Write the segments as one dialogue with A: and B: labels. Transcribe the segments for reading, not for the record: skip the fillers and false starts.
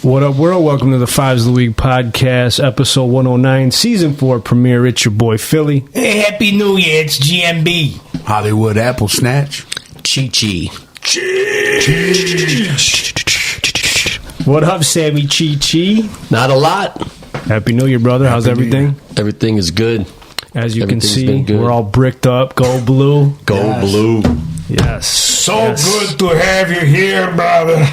A: What up, world? Welcome to the Fives of the Week podcast, episode 109, season 4 premiere. It's your boy, Philly.
B: Hey, Happy New Year. It's GMB.
C: Hollywood Apple Snatch.
D: Chi-Chi.
A: What up, Sammy Chi-Chi?
D: Not a lot.
A: Happy New Year, brother. How's everything?
D: Everything is good.
A: As you can see, we're all bricked up. Go blue.
D: Go blue.
A: Yes.
B: So good to have you here, brother.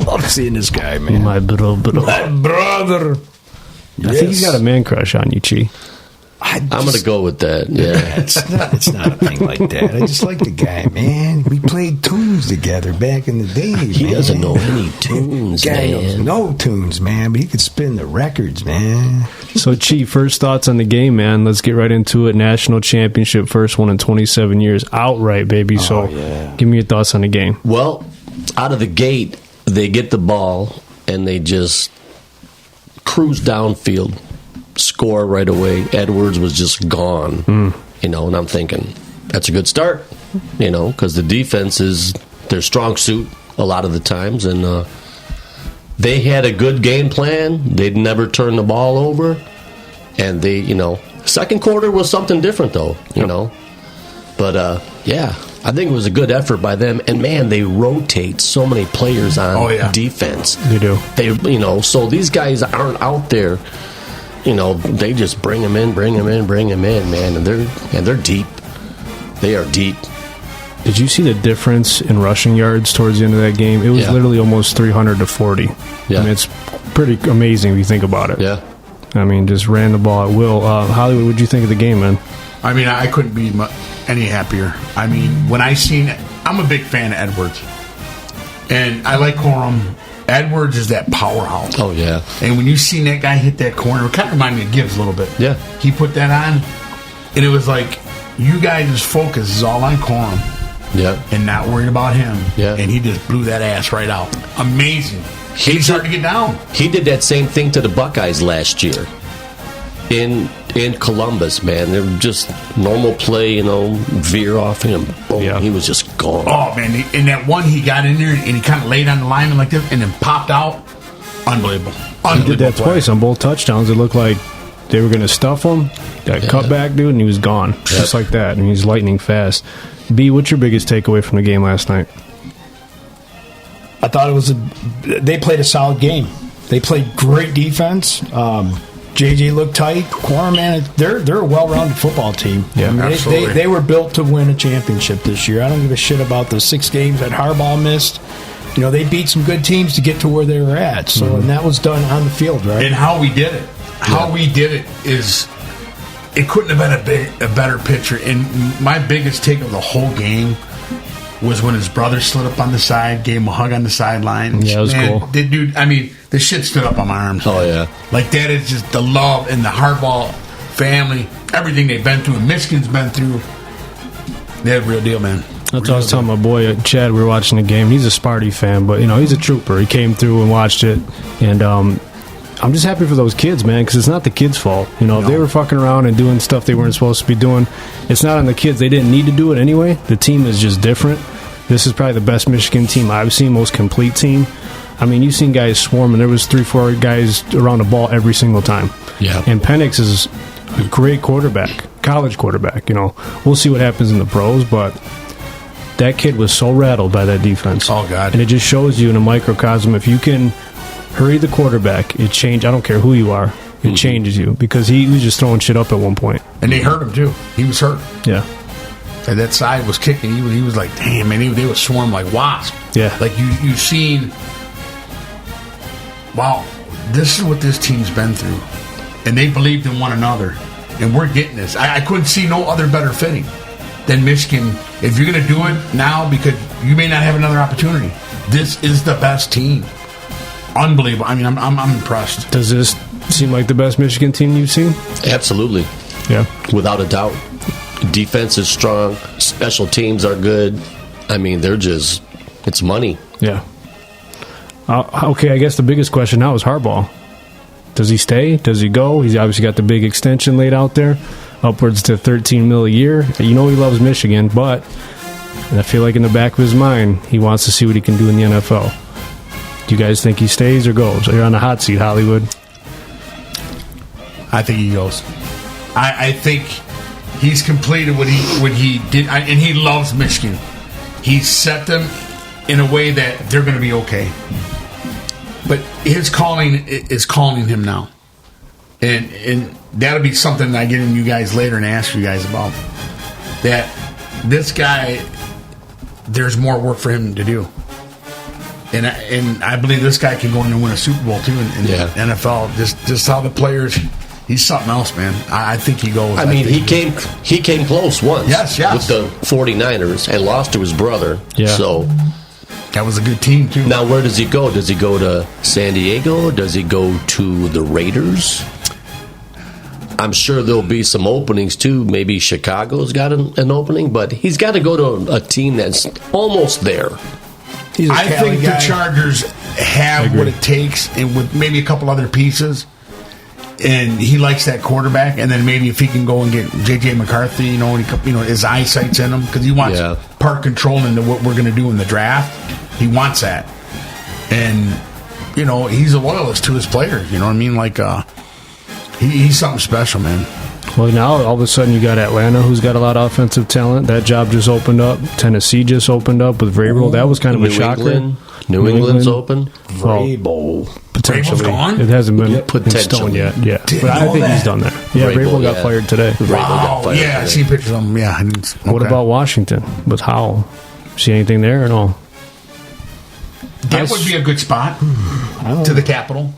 C: Love seeing this guy, man.
A: My brother.
B: My brother.
A: I think he's got a man crush on you, Chi.
D: I'm going to go with that. Yeah.
C: It's not a thing like that. I just like the guy, man. We played tunes together back in the day.
D: He doesn't know any tunes,
C: guy knows
D: man.
C: no tunes, man, but he could spin the records, man.
A: So, Chi, first thoughts on the game, man. Let's get right into it. National championship, first one in 27 years. Outright, baby. So, give me your thoughts on the game.
D: Well, out of the gate, they get the ball and they just cruise downfield, score right away. Edwards was just gone, and I'm thinking that's a good start, because the defense is their strong suit a lot of the times, and they had a good game plan. They'd never turn the ball over, and they, second quarter was something different though, but yeah. I think it was a good effort by them, and man, they rotate so many players on defense.
A: They do.
D: So these guys aren't out there. They just bring them in, man, and they're deep. They are deep.
A: Did you see the difference in rushing yards towards the end of that game? It was literally almost 300 to 40.
D: Yeah.
A: I mean, it's pretty amazing if you think about it.
D: Yeah.
A: I mean, just ran the ball at will. Hollywood, what'd you think of the game, man?
C: I mean, I couldn't be any happier. I mean, when I seen it, I'm a big fan of Edwards. And I like Corum. Edwards is that powerhouse.
D: Oh, yeah.
C: And when you seen that guy hit that corner, it kind of reminded me of Gibbs a little bit.
D: Yeah.
C: He put that on, and it was like, you guys' focus is all on Corum.
D: Yeah.
C: And not worried about him.
D: Yeah.
C: And he just blew that ass right out. Amazing. He's hard to get down.
D: He did that same thing to the Buckeyes last year in Columbus, man. They were just normal play, veer off him. Boom,
A: Yeah.
D: He was just gone.
C: Oh, man. And that one, he got in there, and he kind of laid on the lineman like this, and then popped out. Unbelievable.
A: He did that twice on both touchdowns. It looked like they were going to stuff him. Got cut back, dude, and he was gone. Just like that. And he's lightning fast. B, what's your biggest takeaway from the game last night?
B: I thought they played a solid game. They played great defense. JJ looked tight. Quorum, man, they're a well-rounded football team.
A: Yeah,
C: absolutely.
B: They were built to win a championship this year. I don't give a shit about the 6 games that Harbaugh missed. They beat some good teams to get to where they were at. So, and that was done on the field, right?
C: And how we did it. How we did it is, it couldn't have been a better picture. And my biggest take of the whole game was when his brother slid up on the side, gave him a hug on the sideline.
A: Yeah, it was cool.
C: Dude, I mean, the shit stood up on my arms.
D: Oh, yeah.
C: Like, that is just the love and the Harbaugh family, everything they've been through, and Michigan's been through. They're the real deal, man.
A: That's what I was telling my boy Chad. We were watching the game. He's a Sparty fan, but he's a trooper. He came through and watched it, and I'm just happy for those kids, man, because it's not the kids' fault. If they were fucking around and doing stuff they weren't supposed to be doing, it's not on the kids. They didn't need to do it anyway. The team is just different. This is probably the best Michigan team I've seen, most complete team. I mean, you've seen guys swarm, and there was 3-4 guys around the ball every single time.
D: Yeah.
A: And Penix is a great quarterback, college quarterback. We'll see what happens in the pros, but that kid was so rattled by that defense.
C: Oh, God.
A: And it just shows you in a microcosm, if you can hurry the quarterback, it changes. I don't care who you are. It changes you, because he was just throwing shit up at one point.
C: And they hurt him, too. He was hurt.
A: Yeah.
C: And that side was kicking. He was like, damn, man, they would swarm like wasps.
A: Yeah.
C: Like, you've seen, wow, this is what this team's been through. And they believed in one another. And we're getting this. I couldn't see no other better fitting than Michigan. If you're going to do it now, because you may not have another opportunity, this is the best team. Unbelievable. I mean, I'm impressed.
A: Does this seem like the best Michigan team you've seen?
D: Absolutely.
A: Yeah.
D: Without a doubt. Defense is strong. Special teams are good. I mean, it's money.
A: Yeah. Okay, I guess the biggest question now is Harbaugh. Does he stay? Does he go? He's obviously got the big extension laid out there, upwards to $13 million a year. He loves Michigan, but I feel like in the back of his mind, he wants to see what he can do in the NFL. Do you guys think he stays or goes? You're on the hot seat, Hollywood.
C: I think he goes. I think he's completed what he did, and he loves Michigan. He's set them in a way that they're going to be okay. But his calling is calling him now, and that'll be something that I get in you guys later and ask you guys about. That this guy, there's more work for him to do. And I believe this guy can go in and win a Super Bowl too in the NFL. Just how the players, he's something else, man. I think he goes.
D: I mean, he came close once.
C: Yes.
D: With the 49ers and lost to his brother.
A: Yeah.
D: So
C: that was a good team too.
D: now where does he go? Does he go to San Diego? Does he go to the Raiders? I'm sure there'll be some openings too. Maybe Chicago's got an opening, but he's got to go to a team that's almost there.
C: I think the Chargers have what it takes, and with maybe a couple other pieces. And he likes that quarterback, and then maybe if he can go and get J.J. McCarthy, his eyesight's in him because he wants part control into what we're going to do in the draft. He wants that, and he's a loyalist to his players. You know what I mean? Like he's something special, man.
A: Well, now all of a sudden you got Atlanta, who's got a lot of offensive talent. That job just opened up. Tennessee just opened up with Vrabel. That was kind of a shocker.
D: New England's open.
A: Vrabel. Potentially.
C: Vrabel's gone?
A: It hasn't been in stone yet. Yeah. But I think he's done that. Yeah, Vrabel got fired today.
C: I see pictures of him. Yeah.
A: What about Washington with Howell? See anything there or no?
C: That would be a good spot to the Capitol.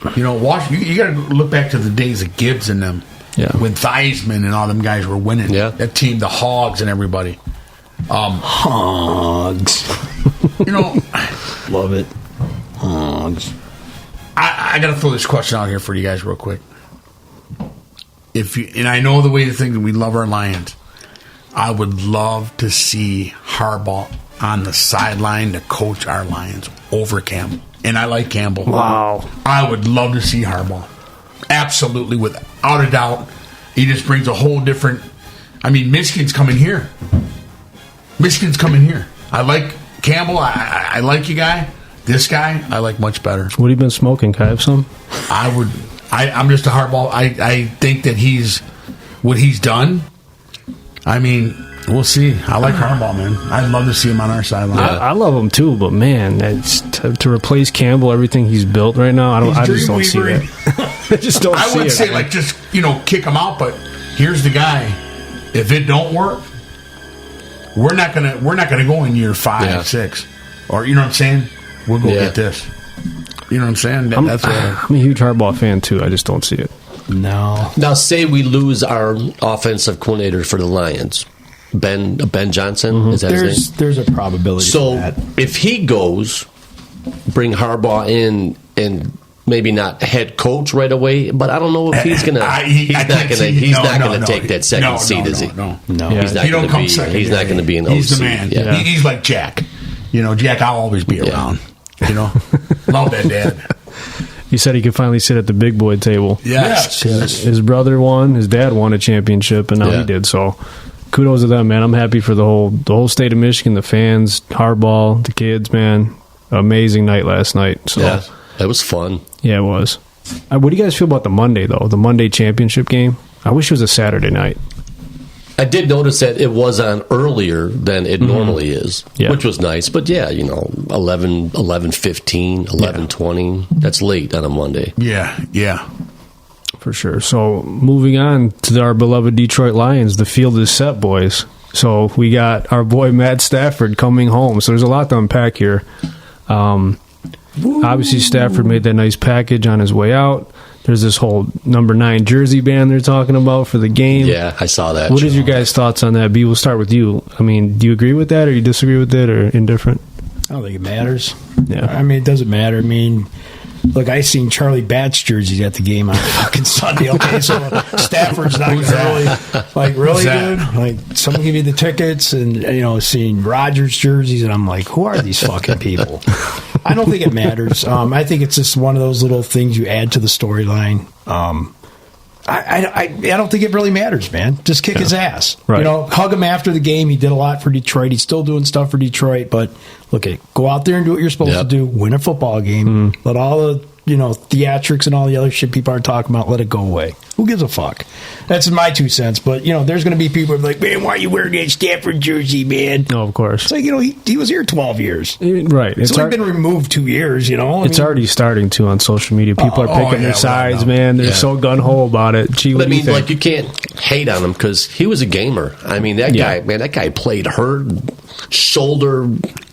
C: Washington, you got to look back to the days of Gibbs and them.
A: Yeah.
C: When Theismann and all them guys were winning.
D: Yeah.
C: That team, the Hogs and everybody.
B: Hogs.
C: Love it. Hogs. I got to throw this question out here for you guys real quick. And I know the way to think that we love our Lions. I would love to see Harbaugh on the sideline to coach our Lions over Campbell. And I like Campbell.
A: Wow.
C: I would love to see Harbaugh. Absolutely, without a doubt. He just brings a whole different... I mean, Michigan's coming here. I like Campbell. I like you guy. This guy, I like much better.
A: What have you been smoking? Can I have some?
C: I'm just a Harbaugh. I think that what he's done. I mean, we'll see. I like Harbaugh, man. I'd love to see him on our sideline.
A: I love him too, but man, it's to replace Campbell, everything he's built right now, I just don't see it. I just don't see it.
C: I wouldn't say like just kick him out, but here's the guy. If it don't work, we're not gonna go in year 5, 6, or you know what I'm saying. We'll go get this. You know what I'm saying?
A: I'm a huge Harbaugh fan too. I just don't see it.
B: No.
D: Now, say we lose our offensive coordinator for the Lions, Ben Johnson. Is that his name?
B: There's a probability.
D: So
B: for that.
D: if he goes, bring Harbaugh in and maybe not head coach right away, but I don't know if he's gonna. He's not gonna take that second seat, is he?
C: No.
A: Yeah.
D: He's not going to be. He's not going to be an OC.
C: He's the man.
D: Yeah.
C: He's like Jack. Jack, I'll always be around. Love that dad.
A: He said he could finally sit at the big boy table.
C: Yes.
A: His brother won, his dad won a championship, and now he did. So, kudos to them, man. I'm happy for the whole state of Michigan, the fans, Harbaugh, the kids, man. Amazing night last night. So,
D: yeah, it was fun.
A: Yeah, it was. What do you guys feel about the Monday though? The Monday championship game. I wish it was a Saturday night.
D: I did notice that it was on earlier than it normally is, which was nice. But 11:15, 11:20. That's late on a Monday.
C: Yeah.
A: For sure. So moving on to our beloved Detroit Lions, the field is set, boys. So we got our boy Matt Stafford coming home. So there's a lot to unpack here. Obviously, Stafford made that nice package on his way out. There's this whole number 9 jersey band they're talking about for the game.
D: Yeah, I saw that.
A: What is your guys' thoughts on that? B, we'll start with you. I mean, do you agree with that or you disagree with it or indifferent?
B: I don't think it matters.
A: Yeah.
B: I mean, it doesn't matter. I mean, look, I seen Charlie Batch jerseys at the game on fucking Sunday. Okay, so Stafford's not really good. Like, someone give you the tickets, and seeing Rodgers jerseys, and I'm like, who are these fucking people? I don't think it matters. I think it's just one of those little things you add to the storyline. I don't think it really matters, man. Just kick his ass.
A: Right.
B: Hug him after the game. He did a lot for Detroit. He's still doing stuff for Detroit, but Look, go out there and do what you're supposed
D: Yep.
B: to do. Win a football game. Let all the theatrics and all the other shit people are talking about, let it go away. Who gives a fuck? That's my 2 cents. But, there's going to be people who are like, man, why are you wearing that Stafford jersey, man?
A: No, of course.
B: It's like, he was here 12 years.
A: Right.
B: It's only been removed 2 years,
A: It's already starting to on social media. People are picking their sides,
C: well,
A: man. They're so gun-ho about it. Gee,
D: But
A: what do you think?
D: you can't hate on him because he was a gamer. I mean, that guy played hurt, shoulder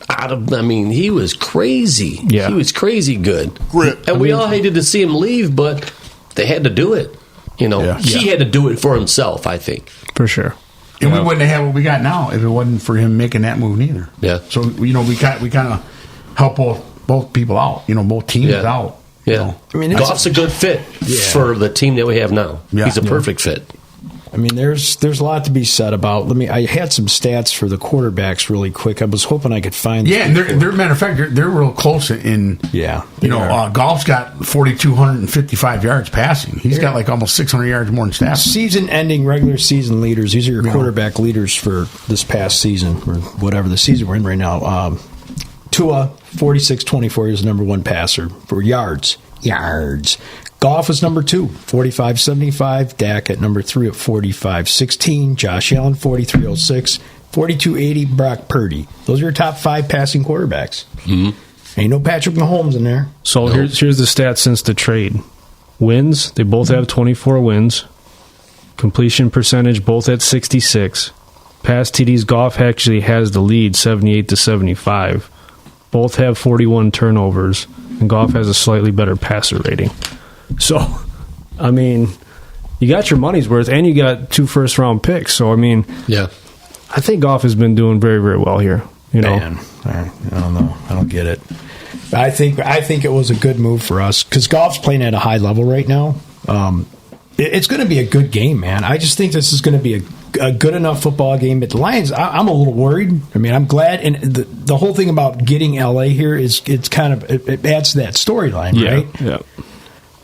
D: out of. I mean, he was crazy.
A: Yeah.
D: He was crazy good.
C: Grip.
D: And we all hated to see him leave, but they had to do it. He had to do it for himself, I think.
A: For sure.
C: And we wouldn't have had what we got now if it wasn't for him making that move neither.
D: Yeah.
C: So we kind of help both people out. Both teams out.
D: Yeah.
B: I mean,
D: Goff's a good fit for the team that we have now.
C: Yeah.
D: He's a perfect fit.
B: I mean, there's a lot to be said about. I had some stats for the quarterbacks really quick. I was hoping I could find.
C: Yeah, and they're matter of fact, they're real close in.
B: Yeah,
C: Goff's got 4,255 yards passing. He's got like almost 600 yards more than Stafford.
B: Season-ending regular season leaders. These are your quarterback leaders for this past season or whatever the season we're in right now. Tua, 46-24, is the number 1 passer for yards. Goff is number 2, 45-75. Dak at number 3 at 45-16. Josh Allen, 43-06. 42-80, Brock Purdy. Those are your top 5 passing quarterbacks. Mm-hmm. Ain't no Patrick Mahomes in there.
A: So here's the stats since the trade. Wins, they both have 24 wins. Completion percentage, both at 66. Pass TDs, Goff actually has the lead, 78-75. Both have 41 turnovers, and Goff has a slightly better passer rating. So, I mean, you got your money's worth, and you got 2 first-round picks. So, I mean, I think Goff has been doing very, very well here.
B: Man, I don't know. I don't get it. I think it was a good move for us because Goff's playing at a high level right now. It's going to be a good game, man. I just think this is going to be a good enough football game. But the Lions, I'm a little worried. I mean, I'm glad. And the whole thing about getting LA here is it adds to that storyline, right?
A: Yeah.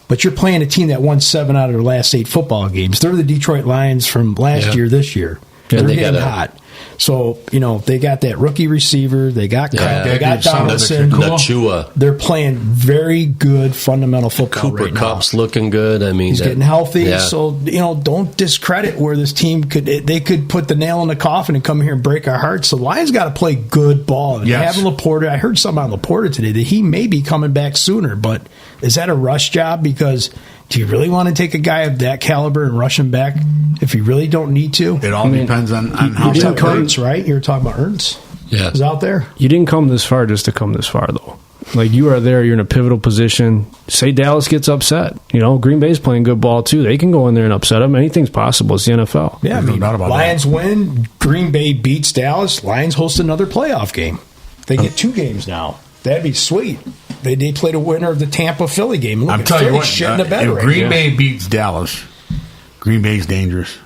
B: But you're playing a team that won 7 out of their last 8 football games. They're the Detroit Lions from last year, this year.
A: Yeah,
B: they're getting hot. So, they got that rookie receiver. They got they got Donaldson.
D: Nachua.
B: They're playing very good fundamental football
D: Cooper
B: right now.
D: Kupp's looking good. I mean,
B: He's getting healthy.
D: Yeah.
B: So, don't discredit where this team they could put the nail in the coffin and come here and break our hearts. The Lions got to play good ball. And having Laporta, I heard something on Laporta today that he may be coming back sooner, but is that a rush job? Because do you really want to take a guy of that caliber and rush him back if you really don't need to?
C: It all depends on how
B: You're
C: that
B: talking Ernst, right? You're talking about Ernst?
D: Yeah.
B: Is out there?
A: You didn't come this far just to come this far, though. Like, you are there. You're in a pivotal position. Say Dallas gets upset. Green Bay's playing good ball, too. They can go in there and upset them. Anything's possible. It's the NFL.
B: Yeah,
C: There's no doubt about
B: Lions win. Green Bay beats Dallas. Lions host another playoff game. They get 2 games now. That'd be sweet. They played a winner of the Tampa-Philly game. Look,
C: I'm telling you what,
B: shit in the bed
C: if
B: right
C: Green
B: now.
C: Bay beats Dallas, Green Bay's dangerous.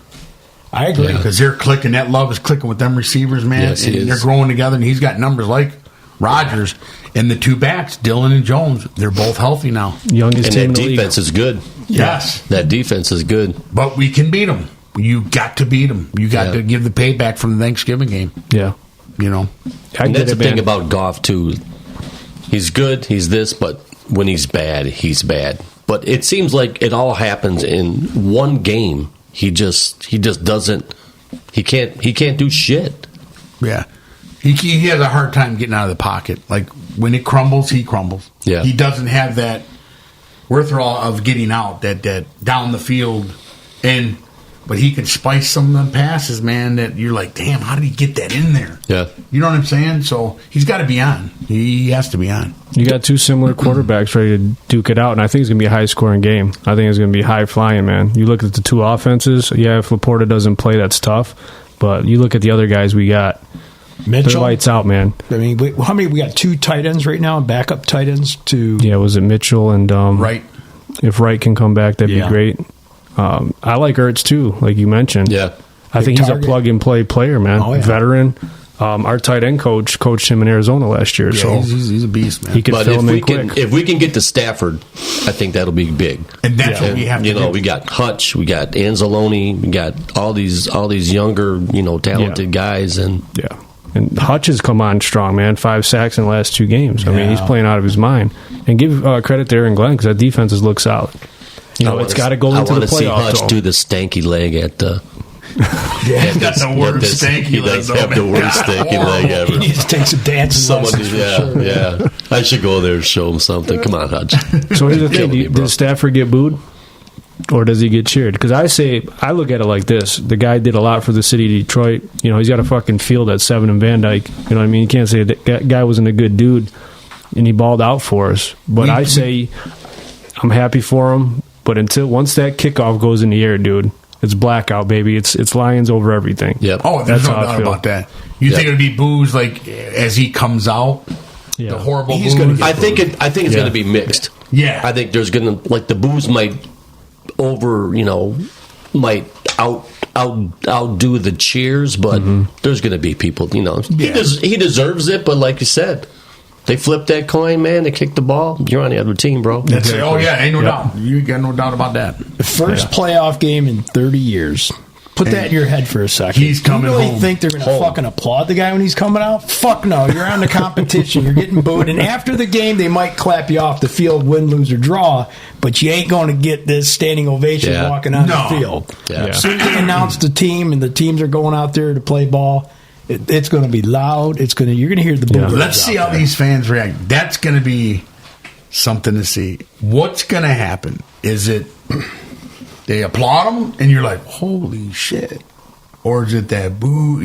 B: I agree.
C: Because they're clicking. That love is clicking with them receivers, man.
D: Yes, he
C: and
D: is.
C: they're growing together, and he's got numbers like Rodgers. And the 2 backs, Dillon and Jones, they're both healthy now.
A: Youngest
D: And
A: team in
D: that
A: the
D: defense
A: league.
D: is good.
C: Yes.
D: That defense is good.
C: But we can beat them. You got to beat them. You got to give the payback from the Thanksgiving game.
A: Yeah.
C: I
D: And
A: get
D: that's
A: it,
D: the thing
A: man.
D: about Goff, too. He's good, he's this, but when he's bad, he's bad. But it seems like it all happens in one game. He just doesn't. He can't do shit.
C: Yeah. He has a hard time getting out of the pocket. Like, when it crumbles, he crumbles.
D: Yeah.
C: He doesn't have that wherewithal of getting out, that down the field. But he can spice some of them passes, man, that you're like, damn, how did he get that in there?
D: Yeah.
C: You know what I'm saying? So he's got to be on. He has to be on.
A: You got 2 similar quarterbacks ready to duke it out, and I think it's going to be a high-scoring game. I think it's going to be high-flying, man. You look at the 2 offenses. Yeah, if Laporta doesn't play, that's tough. But you look at the other guys we got.
B: Mitchell.
A: They're lights out, man.
B: I mean, how many? We got 2 tight ends right now, backup tight ends to.
A: Yeah, was it Mitchell and
C: Right.
A: If Wright can come back, that'd
B: Yeah.
A: be great. I like Ertz too, like you mentioned.
D: Yeah.
A: I
B: Big
A: think he's
B: target.
A: a plug-and-play player, man.
B: Oh, yeah.
A: Veteran. Our tight end coach coached him in Arizona last year,
C: Yeah,
A: so
C: he's a beast, man.
A: he could
D: But
A: fill him in
D: if
A: quick.
D: we can get to Stafford, I think that'll be big.
C: and that's what we have to do.
D: We got Hutch, we got Anzalone, we got all these younger, talented guys, and
A: Yeah. And Hutch has come on strong, man. 5 sacks in the last 2 games. I mean, he's playing out of his mind. And give credit to Aaron Glenn because that defense has looked solid. You know, it's got to go into the playoffs.
D: I want to see Hutch do the stanky leg at the.
C: He's got the worst stanky leg.
D: He does have the worst stanky leg ever.
B: He needs to take some dancing lessons.
D: Yeah. I should go there and show him something. Come on, Hutch.
A: So here's the thing: does Stafford get booed, or does he get cheered? Because I look at it like this: the guy did a lot for the city of Detroit. You know, he's got a fucking field at 7 in Van Dyke. You know what I mean? You can't say that guy wasn't a good dude, and he balled out for us. But I say I'm happy for him. But once that kickoff goes in the air, dude. It's blackout, baby. It's Lions over everything.
D: Yep.
C: Oh, there's no doubt about that. You think it'll be booze like as he comes out?
A: Yeah.
C: The horrible
B: He's
C: booze.
B: gonna get
D: I think it's going to be mixed.
C: Yeah.
D: I think there's going to the booze might outdo the cheers, but there's going to be people. He deserves it. But like you said, they flipped that coin, man. They kicked the ball. You're on the other team, bro.
C: That's it. Oh yeah, ain't no doubt. You got no doubt about that.
B: The first playoff game in 30 years. Put that in your head for a second.
C: He's coming
B: You really
C: home.
B: think they're going to fucking applaud the guy when he's coming out? Fuck no. You're on the competition. You're getting booed. And after the game, they might clap you off the field, win, lose, or draw. But you ain't going to get this standing ovation walking on the field.
D: Yeah.
B: As soon as they announce the team and the teams are going out there to play ball, it's going to be loud. You're going to hear the boo.
C: Let's see how these fans react. That's going to be something to see. What's going to happen? Is it they applaud them and you're like, holy shit? Or is it that boo,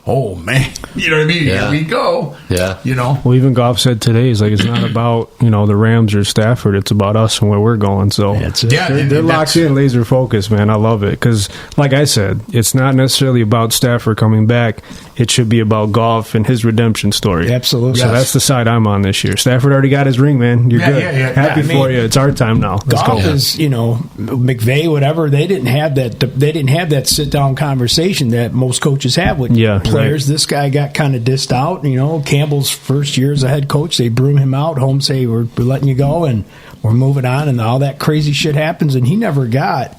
C: oh man, you know what I mean?
D: Yeah.
C: Here we go.
D: Yeah.
A: Well, even Goff said today, he's like, it's not about the Rams or Stafford. It's about us and where we're going. So
B: That's it.
C: Yeah,
A: they're locked in, laser focused, man. I love it because, like I said, it's not necessarily about Stafford coming back. It should be about Goff and his redemption story.
B: Absolutely.
A: So that's the side I'm on this year. Stafford already got his ring, man. You're good. Happy for you. It's our time now. Let's
B: Goff
A: go.
B: is, McVay, whatever. They didn't have that. They didn't have that sit down conversation that most coaches have with players. Right. This guy got kind of dissed out. Campbell's first year as a head coach, they broom him out. Holmes say we're letting you go and we're moving on, and all that crazy shit happens, and he never got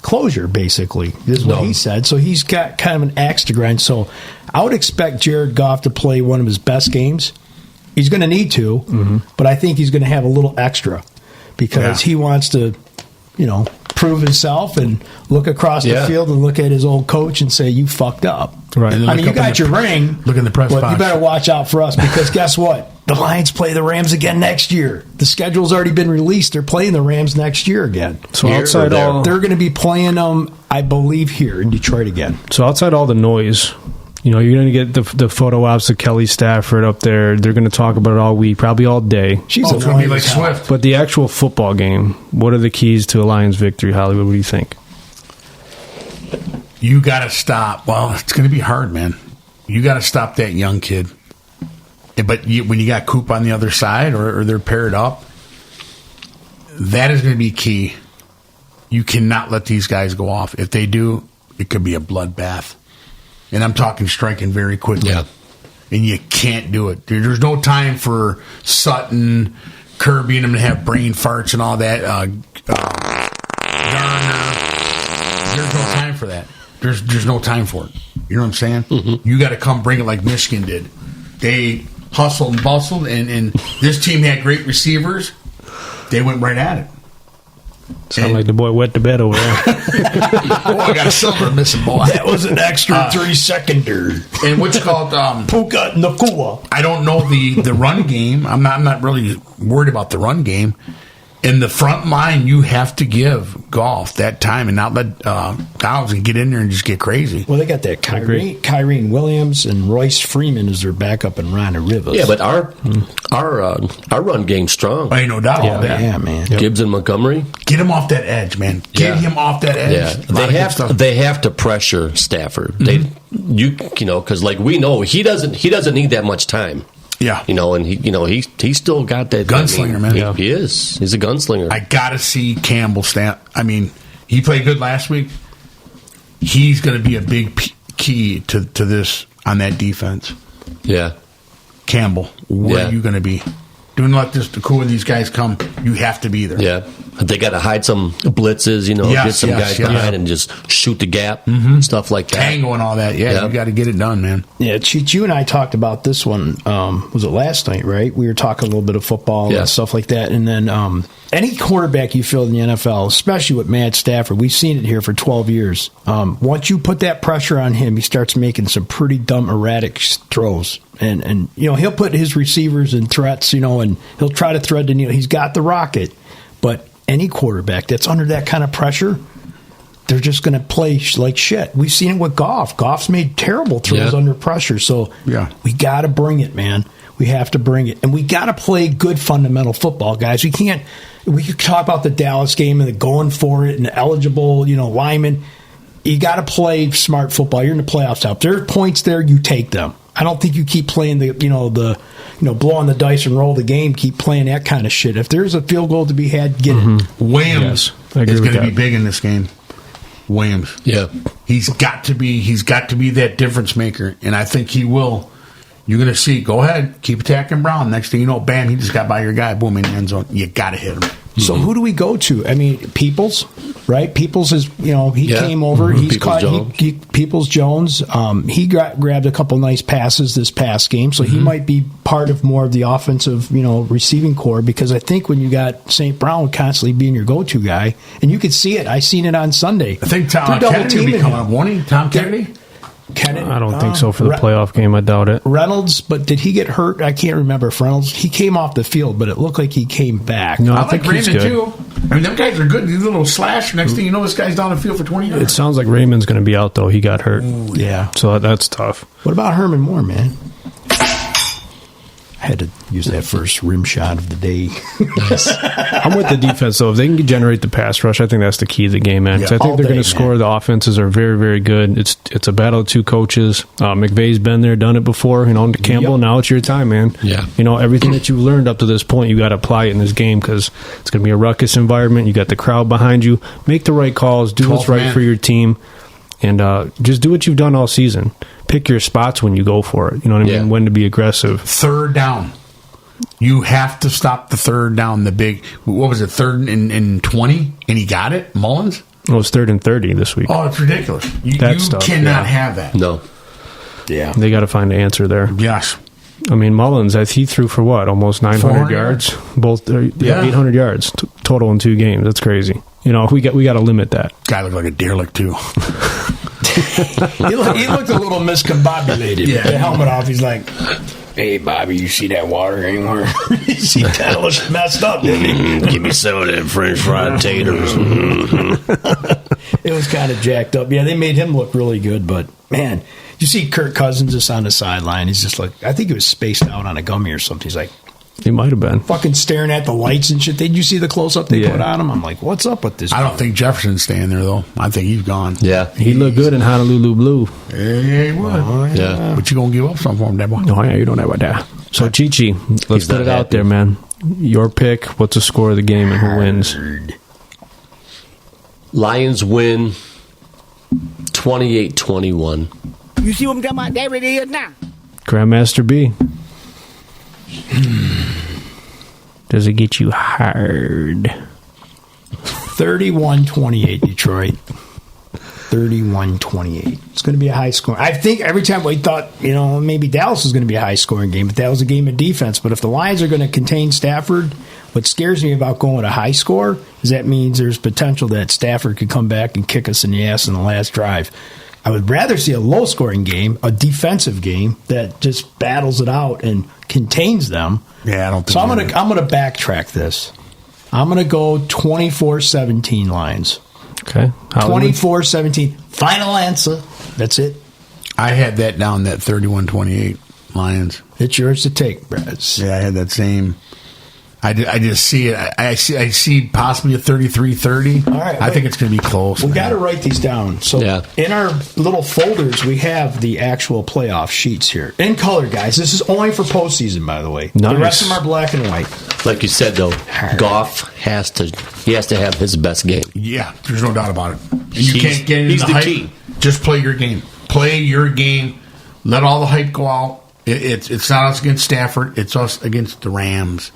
B: closure. Basically, this is what he said. So he's got kind of an axe to grind. So I would expect Jared Goff to play one of his best games. He's going to need to, but I think he's going to have a little extra because he wants to, prove himself and look across the field and look at his old coach and say, you fucked up.
A: Right.
B: I mean, you got your ring.
C: Look in the press
B: but
C: box.
B: you better watch out for us because guess what? The Lions play the Rams again next year. The schedule's already been released. They're playing the Rams next year again.
A: So outside all,
B: they're going to be playing them, I believe, here in Detroit again.
A: So outside all the noise, you're going to get the photo ops of Kelly Stafford up there. They're going to talk about it all week, probably all day.
B: She's
C: it's going to be like Swift.
A: But the actual football game, what are the keys to a Lions victory, Hollywood? What do you think?
C: You got to stop. Well, it's going to be hard, man. You got to stop that young kid. But when you got Coop on the other side or they're paired up, that is going to be key. You cannot let these guys go off. If they do, it could be a bloodbath. And I'm talking striking very quickly.
D: Yeah.
C: And you can't do it. There's no time for Sutton, Kirby, and them to have brain farts and all that. Garner. There's no time for that. There's no time for it. You know what I'm saying? Mm-hmm. You got to come bring it like Michigan did. They hustled and bustled, and this team had great receivers. They went right at it.
A: Sound like the boy wet the bed over there.
C: I got a silver missing, boy.
B: That was an extra 3-seconder.
C: And what's called
B: Puka Nakua.
C: I don't know the run game. I'm not really worried about the run game. In the front line, you have to give Goff that time and not let Donaldson get in there and just get crazy.
B: Well, they got that Kyrene Williams and Royce Freeman as their backup and Ronnie Rivers.
D: Yeah, but our run game's strong.
C: I ain't no doubt about that.
B: Yeah, man.
D: Gibbs and Montgomery.
C: Get him off that edge, man. Get him off that edge.
D: Yeah, they have to pressure Stafford. Mm-hmm. Because like we know he doesn't need that much time.
C: Yeah,
D: and he still got that
C: gunslinger, man.
D: He is. He's a gunslinger.
C: I gotta see Campbell stand. I mean, he played good last week. He's going to be a big key to this on that defense.
D: Yeah,
C: Campbell, where are you going to be? Don't let the cool of these guys come. You have to be there.
D: Yeah, They got to hide some blitzes, get some guys behind and just shoot the gap, stuff like that.
C: Tango and all that. Yeah, you got to get it done, man.
B: Yeah, Cheech, you and I talked about this one. Was it last night, right? We were talking a little bit of football and stuff like that. And then any quarterback you feel in the NFL, especially with Matt Stafford, we've seen it here for 12 years. Once you put that pressure on him, he starts making some pretty dumb, erratic throws. And he'll put his receivers in threats, and he'll try to thread the needle. He's got the rocket. But any quarterback that's under that kind of pressure, they're just going to play like shit. We've seen it with Goff. Goff's made terrible throws under pressure. So we got to bring it, man. We have to bring it. And we got to play good fundamental football, guys. We could talk about the Dallas game and the going for it and the eligible, linemen. You got to play smart football. You're in the playoffs now. If there are points there, you take them. I don't think you keep playing blowing the dice and roll the game, keep playing that kind of shit. If there's a field goal to be had, get it.
C: Williams is going to be big in this game. Williams.
D: Yeah.
C: He's got to be that difference maker, and I think he will. You're going to see, go ahead, keep attacking Brown. Next thing you know, bam, he just got by your guy, boom, in the end zone. You got to hit him.
B: So who do we go to? I mean, Peoples, right? Peoples is, he came over. He's caught Peoples Jones. He grabbed a couple nice passes this past game, so he might be part of more of the offensive, receiving core. Because I think when you got St. Brown constantly being your go-to guy, and you could see it. I seen it on Sunday.
C: I think Tom Kennedy will be coming up, won't he? Tom Kennedy.
A: I don't think so for the playoff game. I doubt it.
B: Reynolds, but did he get hurt? I can't remember if Reynolds. He came off the field, but it looked like he came back.
A: No, I think he's
C: Raymond
A: good.
C: Too. I mean, them guys are good. These little slash. Next thing you know, this guy's down the field for 20 yards.
A: It sounds like Raymond's going to be out, though. He got hurt.
B: Ooh, yeah.
A: So that's tough.
B: What about Herman Moore, man? I had to use that first rim shot of the day.
A: I'm with the defense, though. If they can generate the pass rush, I think that's the key to the game, man. 'Cause I think they're going to score. The offenses are very, very good. It's a battle of two coaches. McVay's been there, done it before. Campbell, now it's your time, man.
D: Yeah.
A: Everything that you've learned up to this point, you got to apply it in this game because it's going to be a ruckus environment. You got the crowd behind you. Make the right calls. Do what's right for your team. And just do what you've done all season. Pick your spots when you go for it. You know what I mean? When to be aggressive.
C: Third down. You have to stop the third down. The big, what was it, 3rd and 20? And he got it? Mullins?
A: It was 3rd and 30 this week.
C: Oh, it's ridiculous. You
A: stuff,
C: cannot have that.
D: No.
B: Yeah.
A: They got to find an answer there.
C: Yes.
A: I mean, Mullins, he threw for what? Almost 900 yards? Both 800 yards total in 2 games. That's crazy. We got to limit that.
C: Guy looked like a derelict, too.
B: He looked a little miscombobulated. Yeah. The helmet off. He's like, hey, Bobby, you see that water anywhere? He kind of looked messed up, didn't he?
D: Give me some of them French fried taters.
B: It was kind of jacked up. Yeah, they made him look really good, but, man, you see Kirk Cousins just on the sideline. He's just like, I think he was spaced out on a gummy or something. He's like,
A: he might have been.
B: Fucking staring at the lights and shit. Did you see the close-up they put on him? I'm like, what's up with this guy?
C: I don't think Jefferson's staying there, though. I think he's gone.
D: Yeah.
A: He looked good in Honolulu Blue.
C: Yeah, he would.
B: Oh,
D: yeah.
C: But you going to give up something for him, that boy?
A: Oh, yeah, you don't know about that. So, Chi-Chi, let's put it out there, man. Your pick, what's the score of the game and who wins?
D: Lions win 28-21.
E: You see what I'm talking about? There it is now.
A: Grandmaster B. Does it get you hard?
B: 31-28, Detroit. 31-28. It's going to be a high score. I think every time we thought, maybe Dallas was going to be a high-scoring game, but that was a game of defense. But if the Lions are going to contain Stafford, what scares me about going with a high score is that means there's potential that Stafford could come back and kick us in the ass in the last drive. I would rather see a low-scoring game, a defensive game that just battles it out and contains them.
C: Yeah, I don't think
B: so. I'm gonna backtrack this. I'm gonna go 24-17 Lions.
A: Okay,
B: 24-17. Final answer. That's it.
C: I had that down, that 31-28 Lions.
B: It's yours to take, Brad.
C: Yeah, I had that same. I just see it. I see possibly a 33-30.
B: All right,
C: I think it's going to be close.
B: We got to write these down. So in our little folders, we have the actual playoff sheets here in color, guys. This is only for postseason, by the way.
A: Nice.
B: The rest of them are black and white.
D: Like you said, though, Goff has to have his best game.
C: Yeah, there's no doubt about it. You can't get into
D: he's
C: the hype.
D: key.
C: Just play your game. Play your game. Let all the hype go out. It's not us against Stafford. It's us against the Rams.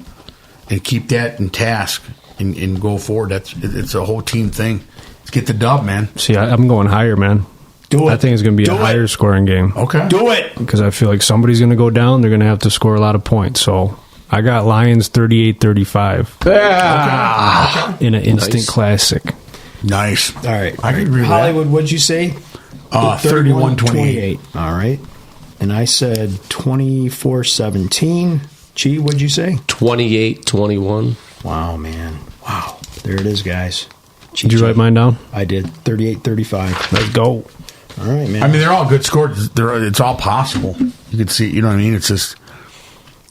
C: and keep that in task and go forward. It's a whole team thing. Let's get the dub, man.
A: See, I'm going higher, man.
B: Do it.
A: I think it's going to be a higher scoring game.
C: Okay.
B: Do it.
A: Because I feel like somebody's going to go down. They're going to have to score a lot of points. So I got Lions 38-35 in an instant classic.
C: Nice.
B: All right.
C: I can agree with
B: Hollywood, what'd you say?
C: 31-28.
B: All right. And I said 24-17. Chi, what'd you say?
D: 28-21.
B: Wow, man. Wow. There it is, guys.
A: Did you write mine down?
B: I did. 38-35.
A: Let's go.
B: All right, man.
C: I mean, they're all good scores. It's all possible. You can see, you know what I mean? It's just,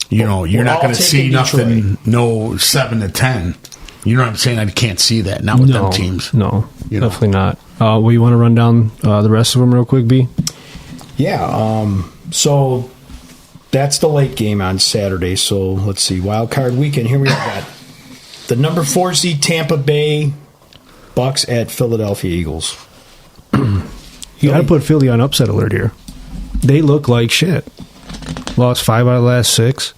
C: you're
B: Well,
C: not going
B: I'll
C: to
B: take
C: see
B: in
C: nothing, no 7-10. You know what I'm saying? I can't see that. Not with them teams.
A: No,
C: You know.
A: definitely not. Well, you want to run down the rest of them real quick, B?
B: Yeah. So that's the late game on Saturday. So let's see. Wild card weekend. Here we got the number 4 seed Tampa Bay Bucks at Philadelphia Eagles.
A: You got to put Philly on upset alert here. They look like shit. Lost 5 out of the last 6.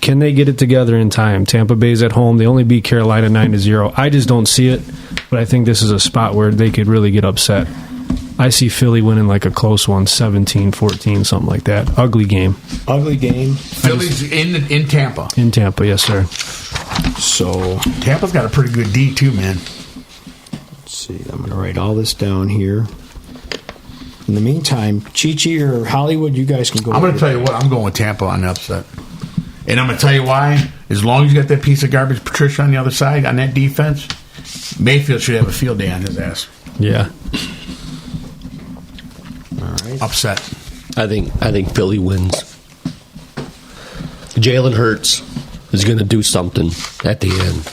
A: Can they get it together in time? Tampa Bay's at home. They only beat Carolina 9-0. I just don't see it, but I think this is a spot where they could really get upset. I see Philly winning like a close one, 17-14, something like that. Ugly game.
B: Ugly game.
C: Philly's in Tampa.
A: In Tampa, yes, sir.
B: So
C: Tampa's got a pretty good D, too, man.
B: let's see. I'm going to write all this down here. In the meantime, Chi-Chi or Hollywood, you guys can go.
C: I'm going to tell you what. I'm going with Tampa on the upset. And I'm going to tell you why. As long as you got that piece of garbage Patricia on the other side, on that defense, Mayfield should have a field day on his ass.
A: Yeah.
B: All right.
C: Upset.
D: I think Philly wins. Jalen Hurts is going to do something at the end.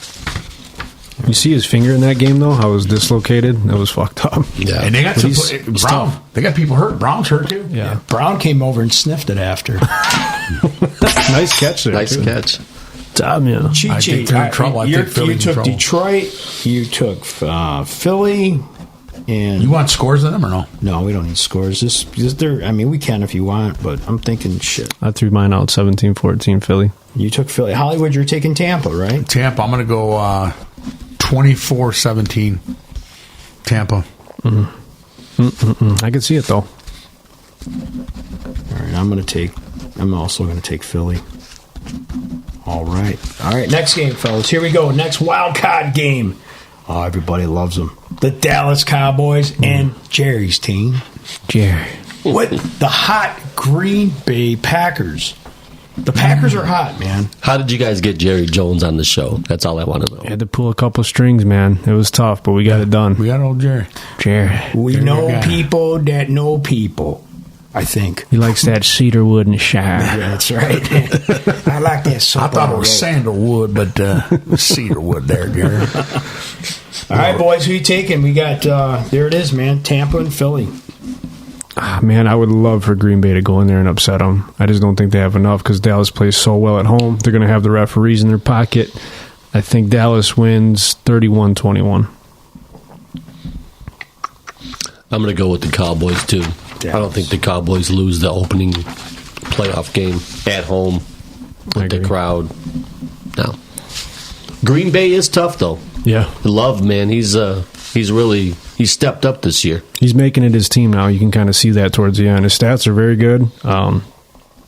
A: You see his finger in that game, though? How it was dislocated? That was fucked up.
D: Yeah.
C: And they got
A: But
C: some
A: he's
C: Brown.
A: tough.
C: They got people hurt. Brown's hurt too.
A: Yeah.
B: Brown came over and sniffed it after.
A: Nice catch there.
D: Nice
A: too.
D: catch.
A: Job, yeah.
C: I think they're in trouble. I
B: You
C: think Philly's in
B: took
C: trouble.
B: Detroit. You took Philly. And
C: You want scores in them or no?
B: no, we don't need scores. This there. I mean, we can if you want, but I'm thinking shit.
A: I threw mine out 17-14 Philly.
B: You took Philly. Hollywood, you're taking Tampa, right?
C: Tampa. I'm going to go 24-17. Tampa.
A: I can see it, though.
B: All right, I'm also going to take Philly. All right. Next game, fellas. Here we go. Next wild card game. Oh, everybody loves them. The Dallas Cowboys and Jerry's team.
A: Jerry.
B: With the hot Green Bay Packers. The Packers are hot, man.
D: How did you guys get Jerry Jones on the show? That's all I want to know.
A: Had to pull a couple strings, man. It was tough, but we got it done.
C: We got old Jerry.
A: Jerry.
B: We
C: There we
B: know
C: go.
B: people that know people, I think.
A: He likes that cedar wood and shire.
B: Yeah, that's right. I like that soap.
C: I thought
B: on
C: it was
B: the road.
C: sandalwood, but cedar wood there, Gary.
B: All right, boys, who you taking? We got, there it is, man, Tampa and Philly.
A: Man, I would love for Green Bay to go in there and upset them. I just don't think they have enough because Dallas plays so well at home. They're going to have the referees in their pocket. I think Dallas wins 31-21.
D: I'm going to go with the Cowboys, too. I don't think the Cowboys lose the opening playoff game at home
A: I
D: with the
A: agree.
D: crowd. No. Green Bay is tough, though.
A: Yeah.
D: Love, man, he's stepped up this year.
A: He's making it his team now. You can kind of see that towards the end. His stats are very good.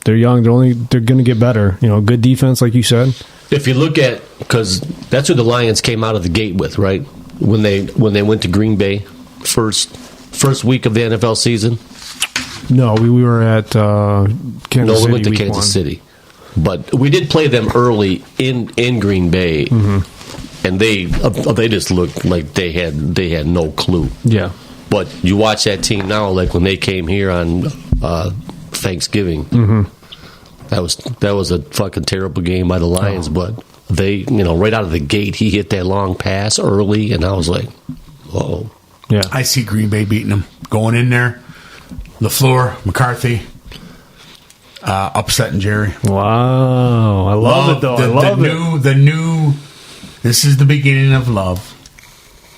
A: They're young. They're going to get better. You know, good defense, like you said.
D: If you look at, because that's who the Lions came out of the gate with, right? When they went to Green Bay first week of the NFL season.
A: No, we were at Kansas City.
D: We went to
A: week
D: Kansas
A: 1.
D: City, but we did play them early in Green Bay, and they just looked like they had no clue.
A: Yeah.
D: But you watch that team now, like when they came here on Thanksgiving. That was a fucking terrible game by the Lions, but they, right out of the gate, he hit that long pass early, and I was like, whoa.
A: Yeah.
C: I see Green Bay beating them. Going in there, LaFleur, McCarthy, upsetting Jerry.
A: Wow. I love it, though. I love it.
C: The new. This is the beginning of love.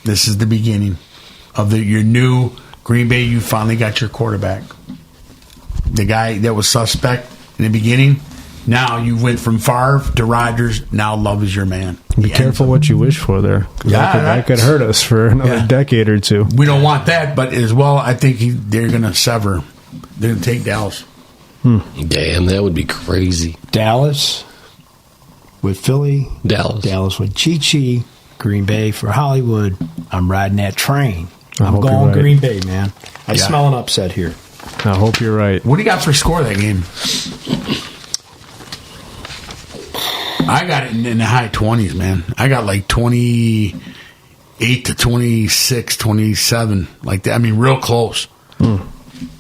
C: This is the beginning of your new Green Bay. You finally got your quarterback. The guy that was suspect in the beginning, Now you went from Favre to Rodgers. Now Love is your man.
A: Be careful what you wish for there. 'Cause that could hurt us for another decade or two.
C: We don't want that, but as well, I think they're going to sever. They're going to take Dallas.
D: Damn, that would be crazy.
B: Dallas with Philly. Dallas with Chi-Chi. Green Bay for Hollywood. I'm riding that train.
A: I
B: I'm
A: hope
B: going
A: you're right.
B: Green Bay, man. I
C: Yeah.
B: smell an upset here.
A: I hope you're right.
C: What do you got for score of that game? I got it in the high 20s, man. I got like 28 to 26, 27, like that. I mean, real close.
B: I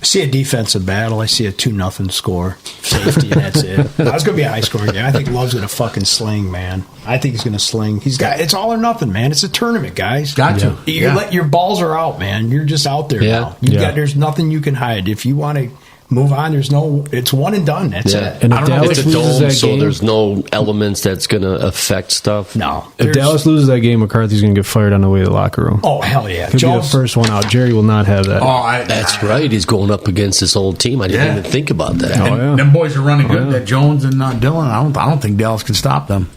B: see a defensive battle. I see a 2-0 score. Safety, and that's it. That's going to be a high-scoring game. I think Love's going to fucking sling, man. I think he's going to sling. It's all or nothing, man. It's a tournament, guys.
C: Got to.
B: Your balls are out, man. You're just out there now. There's nothing you can hide. If you want to move on, it's one and done. That's it.
A: And
C: I
A: if
C: don't know if
A: Dallas
D: It's a
A: loses
D: dome,
A: that
D: so
A: game,
D: there's no elements that's going to affect stuff.
B: No.
A: if Dallas loses that game, McCarthy's going to get fired on the way to the locker room.
B: Oh, hell yeah.
A: He'll be the first one out. Jerry will not have that.
D: That's right. He's going up against this old team. I didn't even think about that.
A: Oh, yeah.
C: Them boys are running good.
A: yeah.
C: That Jones and Dillon. I don't think Dallas can stop them.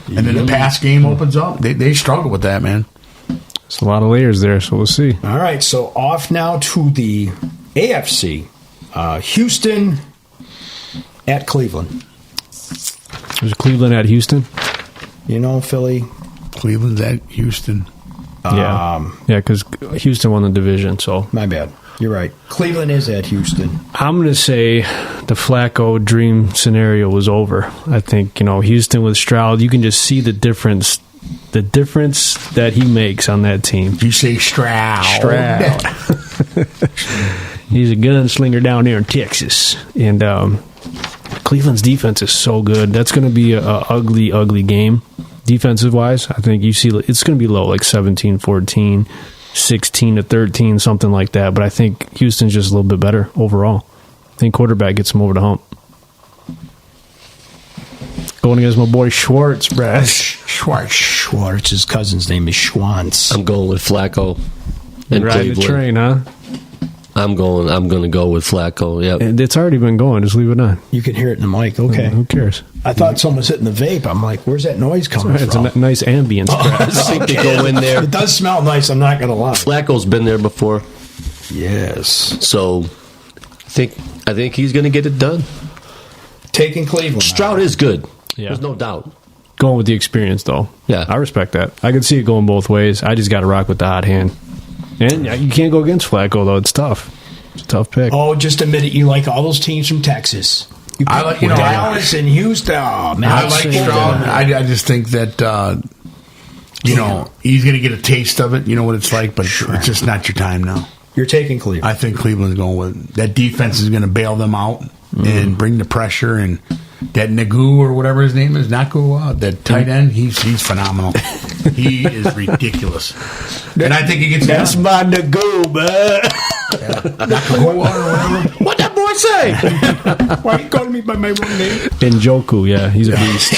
C: And then the pass game opens up. They struggle with that, man.
A: It's a lot of layers there, so we'll see.
B: All right, so off now to the AFC. Houston at Cleveland.
A: There's Cleveland at Houston.
B: Philly.
C: Cleveland's at Houston.
A: Yeah, because Houston won the division. So
B: My bad. You're right. Cleveland is at Houston.
A: I'm going to say the Flacco dream scenario was over. I think Houston with Stroud, you can just see the difference that he makes on that team.
C: You say Stroud.
A: He's a gunslinger down there in Texas, and Cleveland's defense is so good. That's going to be a ugly, ugly game. Defensive wise, I think it's going to be low, like 17-14, 16-13, something like that. But I think Houston's just a little bit better overall. I think quarterback gets him over the hump. Going against my boy Schwartz, Brad.
B: Schwartz. His cousin's name is Schwantz.
D: I'm going with Flacco. And
A: Riding the train, huh?
D: I'm going to go with Flacco. Yep.
A: And it's already been going. Just leave it on.
B: You can hear it in the mic. Okay.
A: Who cares?
B: I thought someone was hitting the vape. I'm like, where's that noise coming
A: It's
B: from?
A: a nice ambience, Brad.
D: I think they go in there.
B: It does smell nice. I'm not going to lie.
D: Flacco's been there before,
B: Yes.
D: so I think he's going to get it done.
B: Taking Cleveland.
D: Stroud is good.
A: Yeah.
D: There's no doubt.
A: Going with the experience, though.
D: Yeah.
A: I respect that. I can see it going both ways. I just got to rock with the hot hand. And you can't go against Flacco, though. It's tough. It's a tough pick.
B: Oh, just admit it. You like all those teams from Texas.
C: I like
B: Dallas and Houston. Oh, man.
C: I like Stroud. I just think that he's going to get a taste of it. You know what it's like, but it's just not your time now.
B: You're taking Cleveland.
C: I think Cleveland's going with that defense is going to bail them out and bring the pressure. And that Nagu or whatever his name is, Naku, that tight end, he's phenomenal. He is ridiculous. And I think he gets
B: That's my Nagu, man.
C: Naku or whatever.
D: What that boy say?
B: Why are you calling me by my real name?
A: Njoku, yeah. He's a beast.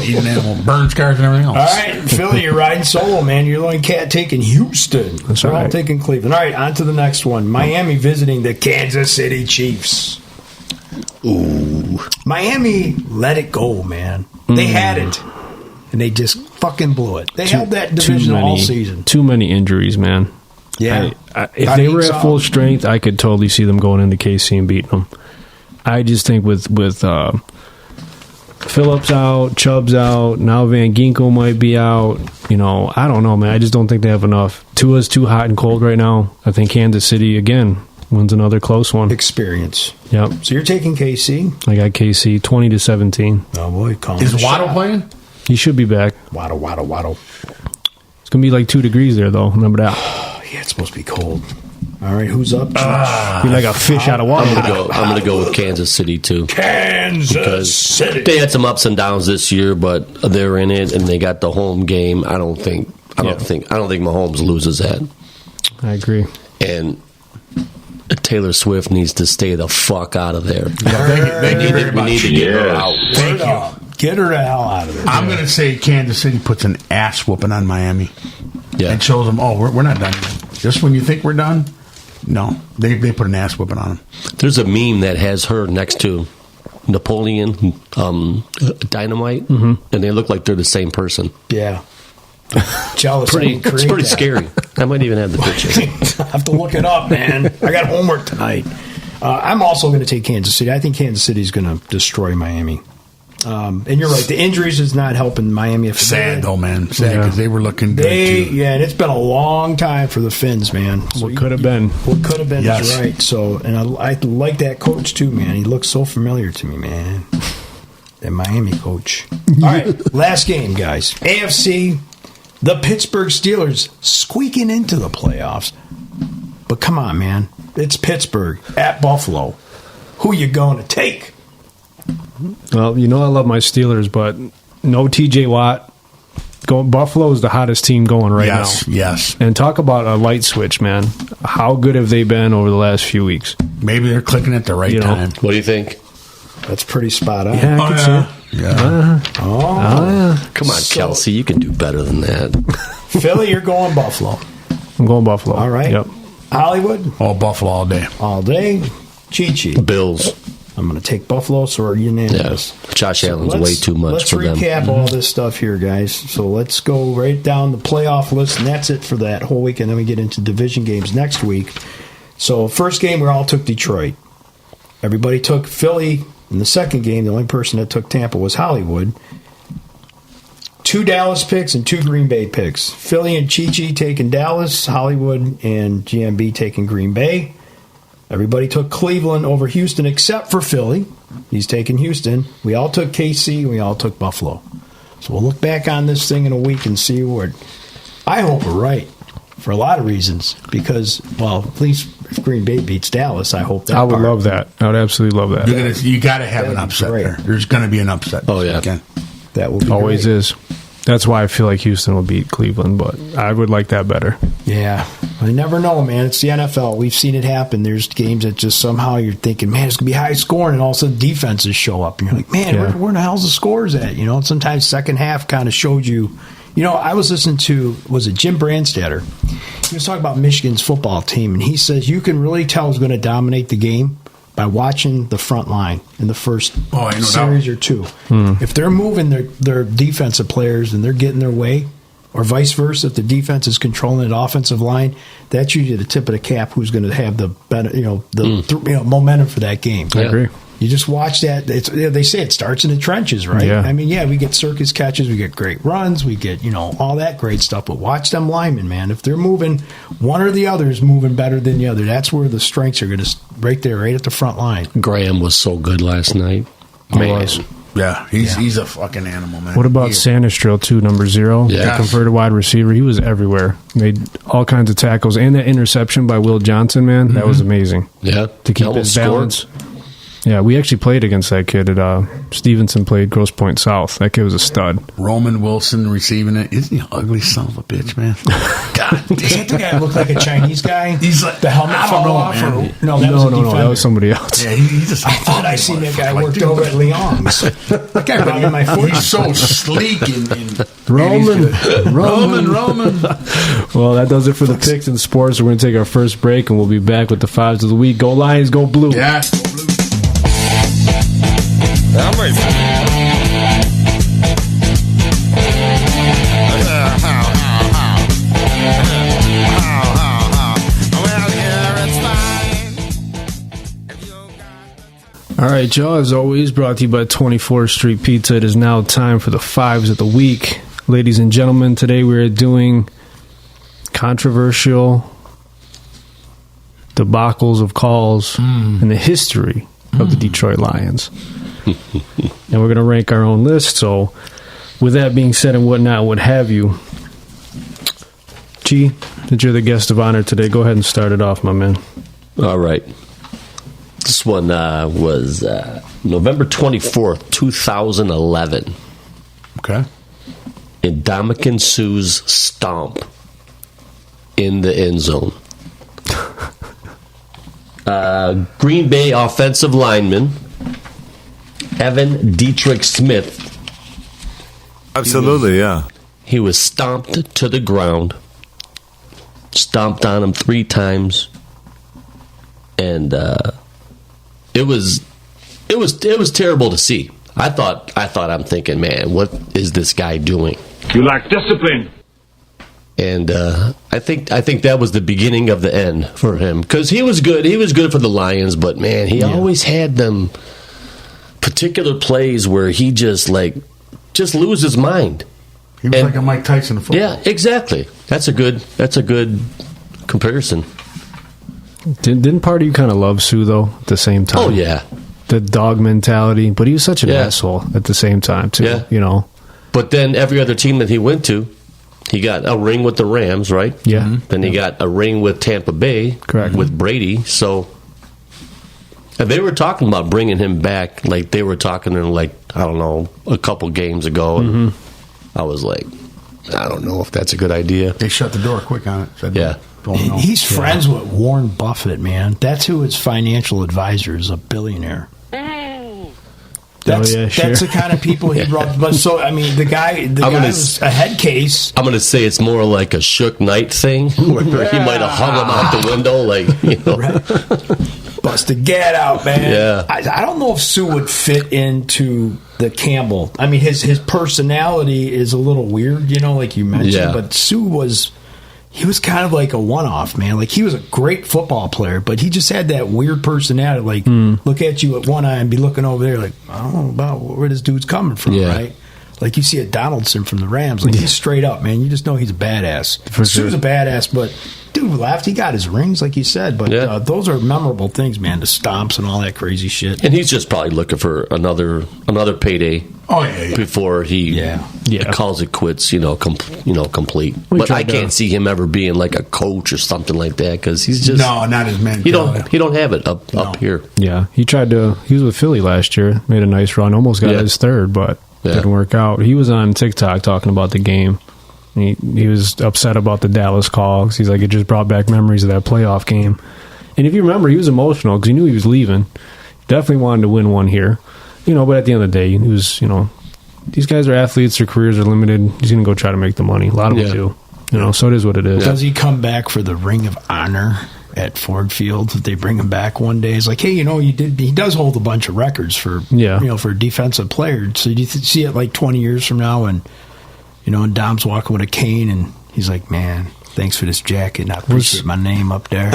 C: He's an animal. Burn scars and everything else.
B: All right, Philly, you're riding solo, man. You're the only cat taking Houston.
A: That's
B: We're all
A: right.
B: taking Cleveland. All right, on to the next one. Miami visiting the Kansas City Chiefs.
D: Ooh.
B: Miami let it go, man. They had it, and they just fucking blew it. They held that division all season.
A: Too many injuries, man.
B: Yeah.
A: If they were at full strength, I could totally see them going into KC and beating them. I just think with Phillips out, Chubb's out, now Van Ginkel might be out. I don't know, man. I just don't think they have enough. Tua's too hot and cold right now. I think Kansas City, again, wins another close one.
B: Experience.
A: Yep.
B: So you're taking KC?
A: I got KC 20-17.
B: Oh, boy.
C: Is Waddle playing?
A: He should be back.
B: Waddle.
A: It's going to be like 2 degrees there, though. Remember that.
B: Yeah, it's supposed to be cold. All right, who's up?
A: Be like a fish out of water.
D: I'm gonna go with Kansas City too.
B: Kansas City.
D: They had some ups and downs this year, but they're in it and they got the home game. I don't think Mahomes loses that.
A: I agree.
D: And Taylor Swift needs to stay the fuck out of there.
C: Thank you very
D: We
C: much.
D: need to get her out.
C: Thank you.
B: Get her the hell out of there.
C: I'm going to say Kansas City puts an ass whooping on Miami
D: Yeah.
C: and shows them, we're not done yet. Just when you think we're done, no. They put an ass whooping on them.
D: There's a meme that has her next to Napoleon Dynamite, and they look like they're the same person.
B: Yeah. Jealous.
D: It's pretty scary. I might even have the picture.
B: I have to look it up, man. I got homework tonight. I'm also going to take Kansas City. I think Kansas City is going to destroy Miami. And you're right. The injuries is not helping Miami.
C: Sad though, man. Sad because they were looking good too.
B: Yeah, and it's been a long time for the Fins, man. So
A: What could have been.
B: What could have been
C: Yes.
B: is right. So, and I like that coach too, man. He looks so familiar to me, man. That Miami coach. All right, last game, guys. AFC, the Pittsburgh Steelers squeaking into the playoffs. But come on, man. It's Pittsburgh at Buffalo. Who you going to take?
A: Well, you know I love my Steelers, but no TJ Watt. Buffalo is the hottest team going right now.
C: Yes.
A: And talk about a light switch, man. How good have they been over the last few weeks?
C: Maybe they're clicking at the right
A: You know.
C: time.
D: What do you think?
B: That's pretty spot on.
A: Yeah, I can see it.
C: Yeah.
D: Come on,
B: So-
D: Kelsey. You can do better than that.
B: Philly, you're going Buffalo.
A: I'm going Buffalo.
B: All right.
A: Yep.
B: Hollywood,
C: Oh, Buffalo all day.
B: all day. Chi-Chi.
D: Bills.
B: I'm going to take Buffalo, so we're unanimous.
D: Yes. Josh Allen's
B: Let's-
D: way too much
B: let's
D: for them.
B: recap all this stuff here, guys. So let's go right down the playoff list, and that's it for that whole week. And then we get into division games next week. So first game, we all took Detroit. Everybody took Philly. In the second game, the only person that took Tampa was Hollywood. 2 Dallas picks and 2 Green Bay picks. Philly and Chi-Chi taking Dallas, Hollywood and GMB taking Green Bay. Everybody took Cleveland over Houston except for Philly. He's taking Houston. We all took KC and we all took Buffalo. So we'll look back on this thing in a week and see where. I hope we're right for a lot of reasons because, well, at least if Green Bay beats Dallas, I hope that.
A: I would
B: part-
A: love that. I would absolutely love that.
C: You got to have an
B: That'd be
C: upset
B: great.
C: there. There's going to be an upset.
D: Oh,
C: this
D: yeah.
C: weekend.
B: That will be
A: Always
B: great.
A: is. That's why I feel like Houston will beat Cleveland, but I would like that better.
B: Yeah, I never know, man. It's the NFL. We've seen it happen. There's games that just somehow you're thinking, man, it's gonna be high scoring, and all of a sudden defenses show up, and you're like, man,
A: Yeah.
B: where the hell's the scores at? You know, and sometimes second half kind of showed you. You know, I was listening to was it Jim Brandstatter? He was talking about Michigan's football team, and he says you can really tell who's going to dominate the game by watching the front line in the first
C: Oh, I know
B: series
C: that.
B: or two. If they're moving their defensive players and they're getting their way, or vice versa, if the defense is controlling the offensive line, that's usually the tip of the cap who's going to have the momentum for that game.
A: I agree.
B: You just watch that. They say it starts in the trenches, right?
A: Yeah.
B: I mean, yeah, we get circus catches, we get great runs, we get, all that great stuff. But watch them linemen, man. If they're moving, one or the other is moving better than the other. That's where the strengths are going to, right there, right at the front line.
D: Graham was so good last night.
A: He
D: Man.
A: was.
C: Yeah, he's a fucking animal, man.
A: What about Sanistril, too, number 0?
D: Yeah.
A: The converted wide receiver. He was everywhere. Made all kinds of tackles. And that interception by Will Johnson, man, that was amazing.
D: Yeah.
A: To keep
D: Almost
A: his
D: scored.
A: balance. Yeah, we actually played against that kid at Stevenson played Grosse Pointe South. That kid was a stud.
C: Roman Wilson receiving it? Isn't he an ugly son of a bitch, man? God
B: Does
C: damn.
B: that guy look like a Chinese guy?
C: He's like-
B: the helmet
C: I don't
B: fell
C: know,
B: off?
C: man.
B: Or, no, that was a defender.
A: That was somebody else.
C: Yeah, he's just.
B: I thought I seen that guy
C: Like,
B: worked
C: dude,
B: over at Leon's. That guy brought in my foot.
C: He's so sleek and
A: Roman.
C: Roman.
A: Well, that does it for the picks and sports. We're going to take our first break, and we'll be back with the fives of the week. Go Lions, go blue.
C: Yeah.
F: I'm ready.
A: All right, y'all, as always, brought to you by 24th Street Pizza. It is now time for the fives of the week. Ladies and gentlemen, today we're doing controversial debacles of calls in the history of the Detroit Lions. And we're going to rank our own list. So, with that being said and whatnot, what have you, G, since you're the guest of honor today, go ahead and start it off, my man.
D: All right. This one was November 24th, 2011.
C: Okay.
D: In Ndamukong Suh's stomp in the end zone. Green Bay offensive lineman Evan Dietrich Smith.
G: Absolutely, yeah.
D: He was stomped to the ground, stomped on him 3 times, and it was it was terrible to see. I'm thinking, man, what is this guy doing?
F: You lack discipline.
D: And I think that was the beginning of the end for him, because he was good. He was good for the Lions, but man, he always had them particular plays where he just lose his mind.
C: He was like a Mike Tyson of football.
D: Yeah, exactly. That's a good comparison.
A: Didn't part of you kind of love Sue though at the same time?
D: Oh yeah,
A: the dog mentality, but he was such an asshole at the same time too.
D: Yeah.
A: You know.
D: But then every other team that he went to, he got a ring with the Rams, right?
A: Yeah. Mm-hmm.
D: Then he got a ring with Tampa Bay,
A: correct,
D: with Brady. So, and they were talking about bringing him back. Like they were talking in I don't know, a couple games ago. And I was like, I don't know if that's a good idea.
C: They shut the door quick on it. Said,
D: Yeah.
C: don't know.
B: He's friends with Warren Buffett, man. That's who his financial advisor is, a billionaire. That's the kind of people he brought. But so, I mean, the guy was a head case.
D: I'm going to say it's more like a Suge Knight thing, where he might have hung him out the window,
B: Right. Busted, get out, man.
D: Yeah.
B: I don't know if Sue would fit into the Campbell. I mean, his personality is a little weird, like you mentioned.
D: Yeah.
B: But Sue was kind of like a one-off, man. Like, he was a great football player, but he just had that weird personality. Like, look at you at one eye and be looking over there like, I don't know about where this dude's coming from, right? Like, you see a Donaldson from the Rams. Like, he's straight up, man. You just know he's a badass. Sue's a badass, but dude left. He got his rings, like you said. But those are memorable things, man. The stomps and all that crazy shit.
D: And he's just probably looking for another payday.
C: Oh yeah.
D: Before he calls it quits, complete. But I can't see him ever being like a coach or something like that, because he's just
C: not his man.
D: He don't have it up here.
A: Yeah, he was with Philly last year, made a nice run, almost got his third, but didn't work out. He was on TikTok talking about the game. He was upset about the Dallas call, 'cause he's like, it just brought back memories of that playoff game. And if you remember, he was emotional because he knew he was leaving. Definitely wanted to win one here. But at the end of the day, he was, these guys are athletes, their careers are limited. He's going to go try to make the money. A lot of them do. So it is what it is.
B: Does he come back for the Ring of Honor at Ford Field? If they bring him back one day, it's like, hey, he does hold a bunch of records for, for a defensive player. So do you see it like 20 years from now and, and Dom's walking with a cane and he's like, man, thanks for this jacket. And I appreciate my name up there.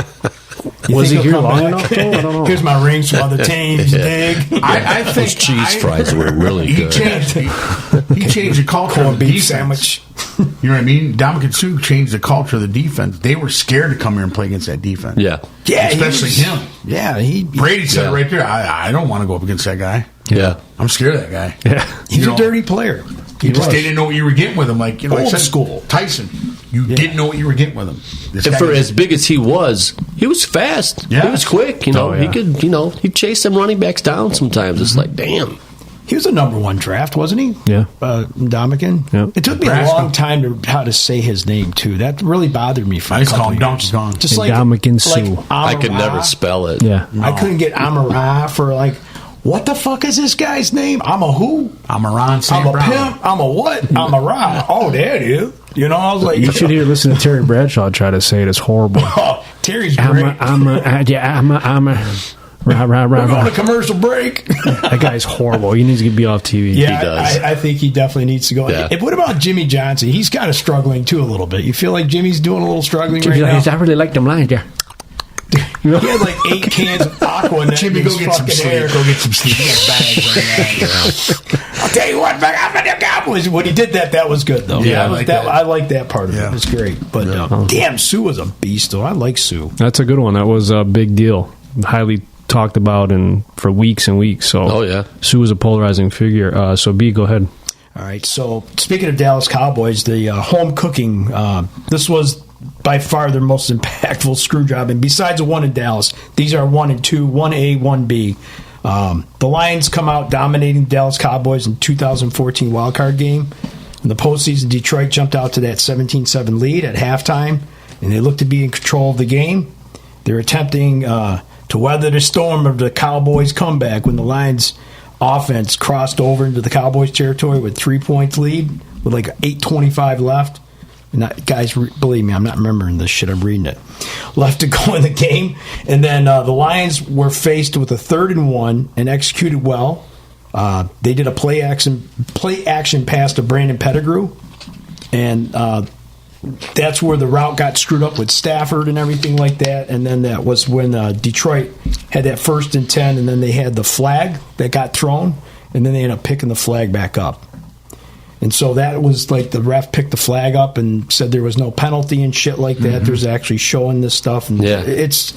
A: Was he here long enough, though? I don't know.
B: Here's my rings from other teams, dig.
C: I think
D: those cheese fries were really good.
C: He changed the culture of the
B: beef
C: defense.
B: sandwich.
C: You know what I mean? Dominic Sue changed the culture of the defense. They were scared to come here and play against that defense.
B: Yeah,
C: especially him.
B: Yeah,
C: Brady said it right there. I don't want to go up against that guy.
D: Yeah,
C: I'm scared of that guy.
A: Yeah,
B: he's a dirty player.
C: They didn't know what you were getting with him. Like
B: old school
C: Tyson. You didn't know what you were getting with him.
D: And for as big as he was fast.
C: Yeah.
D: He was quick. He could. He'd chase them running backs down sometimes. It's like, damn.
B: He was a number one draft, wasn't he?
A: Yeah.
B: Dominican.
A: Yeah.
B: It took me a long time how to say his name too. That really bothered me for a couple of years. Just like
A: Dominican Sue.
D: I could never spell it.
A: Yeah.
B: No. I couldn't get Amara for like, what the fuck is this guy's name? I'm a who?
C: I'm a Ron St.
B: I'm a
C: Brown.
B: pimp. I'm a what? I'm a Ra. Oh, there it is. I was like,
A: you should listen to Terry Bradshaw try to say it. It's horrible.
B: Oh, Terry's great.
A: I'm a.
B: We're on a commercial break.
A: That guy's horrible. He needs to be off TV.
B: Yeah,
D: he does.
B: I think he definitely needs to go.
D: Yeah.
B: What about Jimmy Johnson? He's kind of struggling too a little bit. You feel like Jimmy's doing a little struggling right now?
A: I really like them lines there.
B: He had like 8 cans of aqua in
C: Jimmy, go get some sleep. Go get some sleep.
B: I'll tell you what, I'm at the Cowboys. When he did that was good though.
C: Yeah,
B: I like that part of it. It was great. But damn, Sue was a beast though. I like Sue.
A: That's a good one. That was a big deal. Highly talked about and for weeks and weeks. So, Sue was a polarizing figure. So, B, go ahead.
B: All right. So, speaking of Dallas Cowboys, the home cooking. This was by far their most impactful screw job. And besides the one in Dallas, these are 1 and 2, 1A, 1B. The Lions come out dominating Dallas Cowboys in 2014 wildcard game. In the postseason, Detroit jumped out to that 17-7 lead at halftime, and they looked to be in control of the game. They're attempting to weather the storm of the Cowboys' comeback when the Lions' offense crossed over into the Cowboys' territory with 3 points lead with like 8:25 left. Guys, believe me, I'm not remembering this shit. I'm reading it. Left to go in the game, and then the Lions were faced with a 3rd and 1 and executed well. They did a play action pass to Brandon Pettigrew, and that's where the route got screwed up with Stafford and everything like that. And then that was when Detroit had that 1st and 10, and then they had the flag that got thrown, and then they ended up picking the flag back up. And so that was like the ref picked the flag up and said there was no penalty and shit like that. There's actually showing this stuff. And it's...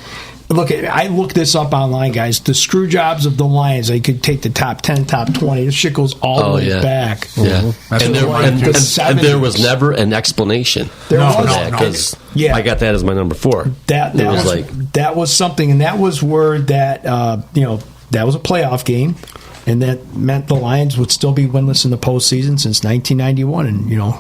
B: Look, I looked this up online, guys. The screw jobs of the Lions, they could take the top 10, top 20. This shit goes all the way back.
D: Yeah. And there was never an explanation for that, because I got that as my number 4.
B: That was something, and that was where that, that was a playoff game, and that meant the Lions would still be winless in the postseason since 1991, and,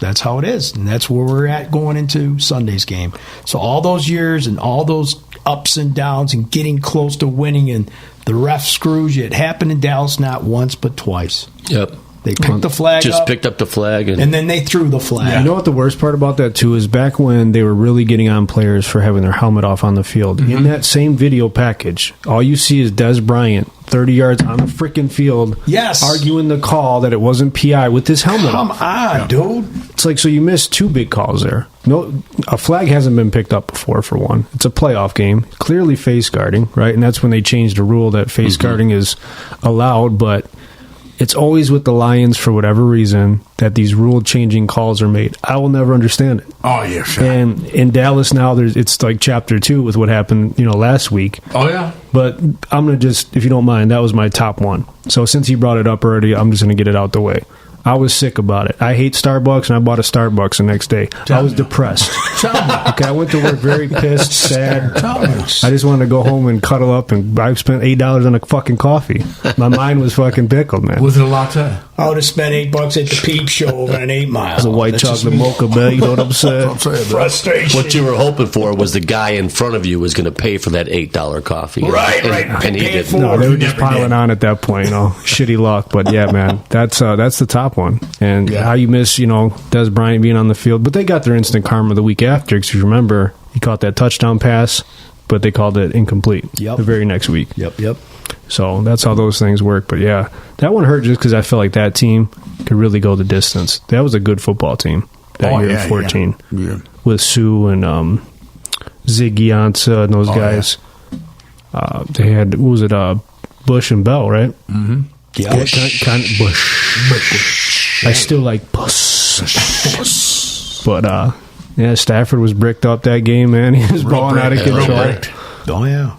B: that's how it is, and that's where we're at going into Sunday's game. So all those years and all those ups and downs and getting close to winning, and the ref screws you. It happened in Dallas not once but twice.
D: Yep.
B: They picked the flag
D: Just
B: up,
D: picked up the flag.
B: and then they threw the flag.
A: Yeah. You know what the worst part about that, too, is back when they were really getting on players for having their helmet off on the field. In that same video package, all you see is Des Bryant, 30 yards on the freaking field, arguing the call that it wasn't PI with his helmet
B: Come on, dude.
A: It's like, so you missed 2 big calls there. No, a flag hasn't been picked up before, for one. It's a playoff game. Clearly face guarding, right? And that's when they changed the rule that face guarding is allowed, but it's always with the Lions, for whatever reason, that these rule-changing calls are made. I will never understand it.
C: Oh, yeah, sure.
A: And in Dallas now, it's like chapter 2 with what happened, last week.
C: Oh, yeah.
A: But I'm going to just, if you don't mind, that was my top one. So since he brought it up already, I'm just going to get it out the way. I was sick about it. I hate Starbucks, and I bought a Starbucks the next day. I was depressed. Okay, I went to work very pissed, sad. I just wanted to go home and cuddle up, and I spent $8 on a fucking coffee. My mind was fucking pickled, man.
C: Was it a latte?
B: I would have spent $8 at the Peep Show over an 8 Mile.
A: It was a white chocolate mocha bell, you know what I'm saying?
B: Frustration.
D: What you were hoping for was the guy in front of you was going to pay for that $8 coffee.
B: Right.
D: And he didn't.
A: No, they were just piling on at that point, shitty luck. But yeah, man, that's the top one. And how you miss, Des Bryant being on the field. But they got their instant karma the week after, because you remember, he caught that touchdown pass, but they called it incomplete the very next week.
B: Yep.
A: So that's how those things work. But yeah, that one hurt just because I felt like that team could really go the distance. That was a good football team that year in 14.
C: Yeah.
A: With Sue and Ziggy Ansah and those guys. They had, what was it, Bush and Bell, right?
C: Mm-hmm.
B: Yeah.
A: Bush. I still like Bush. But, Stafford was bricked up that game, man. He was balling out of control.
B: Oh, yeah.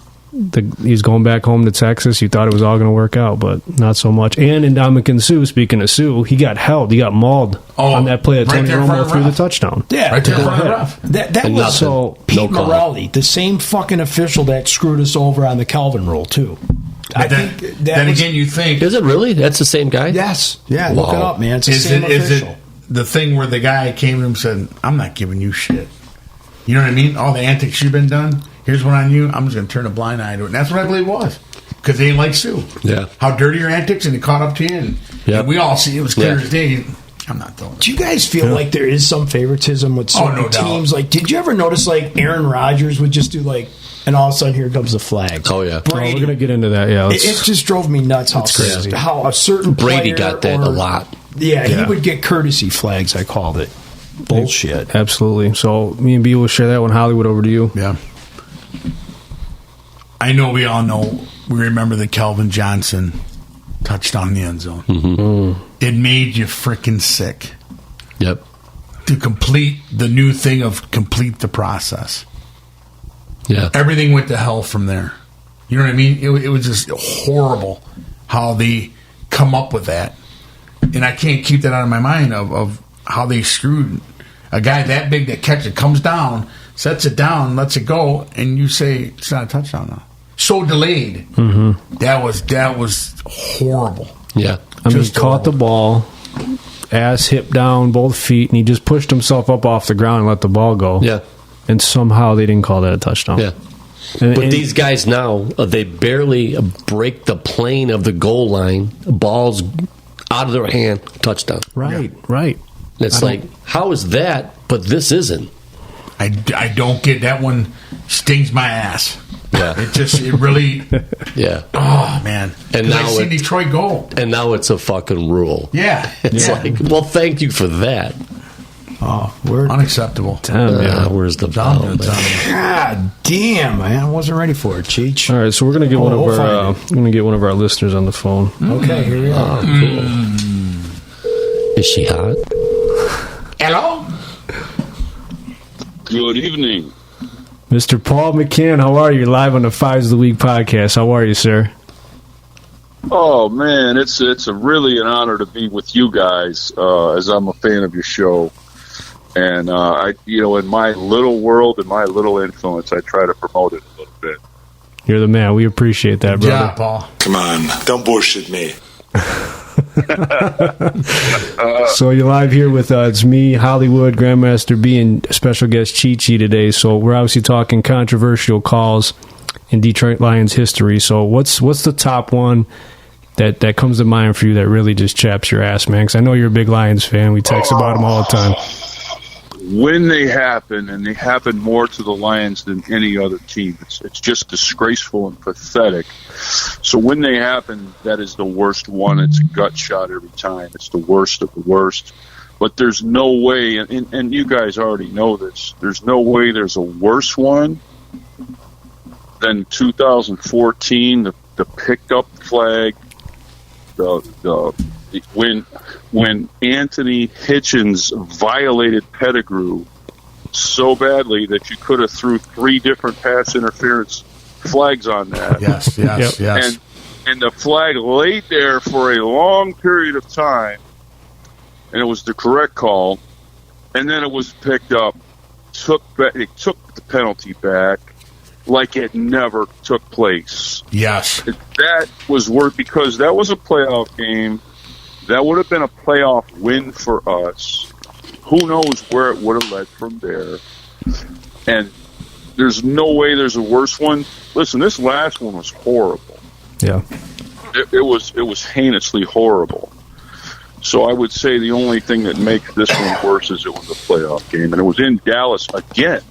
A: He's going back home to Texas. You thought it was all going to work out, but not so much. And Ndamukong Suh, speaking of Sue, he got held. He got mauled on that play that Tony Romo threw the touchdown.
B: Yeah,
C: right there in front of the ref.
B: That was so Pete Morelli, the same fucking official that screwed us over on the Kelvin rule, too.
C: You think...
D: Is it really? That's the same guy?
B: Yes. Yeah, look it up, man. It's the same official.
C: Is it the thing where the guy came to him and said, I'm not giving you shit? You know what I mean? All the antics you've been done, here's one on you. I'm just going to turn a blind eye to it. And that's what I believe it was. Because they didn't like Sue.
D: Yeah.
C: How dirty your antics, and it caught up to you. And we all see it was clear as day. I'm not throwing it.
B: Do you guys feel like there is some favoritism with certain teams? Like, did you ever notice, like, Aaron Rodgers would just do, like, and all of a sudden here comes the flag?
D: Oh, yeah.
A: We're going to get into that, yeah.
B: It just drove me nuts how a certain
D: Brady
B: player
D: got that a lot.
B: Yeah, he would get courtesy flags, I called it. Bullshit.
A: Absolutely. So me and B will share that one. Hollywood, over to you.
C: Yeah. I know we all know, we remember the Calvin Johnson touchdown in the end zone.
D: Mm-hmm.
C: It made you freaking sick.
D: Yep.
C: To complete the new thing of complete the process.
D: Yeah.
C: Everything went to hell from there. You know what I mean? It was just horrible how they come up with that. And I can't keep that out of my mind of how they screwed a guy that big that catches it, comes down, sets it down, lets it go, and you say it's not a touchdown now. So delayed.
A: Mm-hmm.
C: That was horrible.
D: Yeah.
A: I mean, he caught the ball, ass, hip down, both feet, and he just pushed himself up off the ground and let the ball go.
D: Yeah.
A: And somehow they didn't call that a touchdown.
D: Yeah.
A: And
D: these guys now, they barely break the plane of the goal line. Ball's out of their hand, touchdown.
A: Right.
D: It's like, how is that, but this isn't?
C: I don't get that one. Stings my ass.
D: Yeah.
C: It really.
D: Yeah.
C: Oh man.
D: And
C: 'Cause
D: now
C: I see Detroit go.
D: And now it's a fucking rule.
C: Yeah.
D: It's
C: yeah.
D: like, well, thank you for that.
B: Oh, we're
C: Unacceptable.
D: Where's the
C: Down,
D: bell?
C: down.
B: God damn, man! I wasn't ready for it, Cheech.
A: All right, so we're gonna get
B: we'll
A: we're
B: find
A: gonna get one of our listeners on the phone.
B: Okay, here we are.
D: Is she hot?
C: Hello.
G: Good evening.
A: Mr. Paul McCann, how are you? Live on the Fives of the Week podcast. How are you, sir?
G: Oh man, it's really an honor to be with you guys, as I'm a fan of your show, and in my little world and my little influence, I try to promote it a little bit.
A: You're the man. We appreciate that, brother.
C: Yeah, Paul.
H: Come on, don't bullshit me.
A: So you're live here with it's me, Hollywood, Grandmaster B, and special guest Chi-Chi today. So we're obviously talking controversial calls in Detroit Lions history. So what's the top one that comes to mind for you that really just chaps your ass, man? Because I know you're a big Lions fan. We text about them all the time.
G: When they happen, and they happen more to the Lions than any other team, it's just disgraceful and pathetic. So when they happen, that is the worst one. It's a gut shot every time. It's the worst of the worst. But there's no way, and you guys already know this, there's no way there's a worse one than 2014, the picked up flag, when Anthony Hitchens violated Pettigrew so badly that you could have threw 3 different pass interference flags on that.
C: Yes.
G: And the flag laid there for a long period of time, and it was the correct call, and then it was picked up, it took the penalty back like it never took place.
C: Yes.
G: That was worth, because that was a playoff game. That would have been a playoff win for us. Who knows where it would have led from there. And there's no way there's a worse one. Listen, this last one was horrible.
A: Yeah.
G: It was heinously horrible. So I would say the only thing that makes this one worse is it was a playoff game. And it was in Dallas again.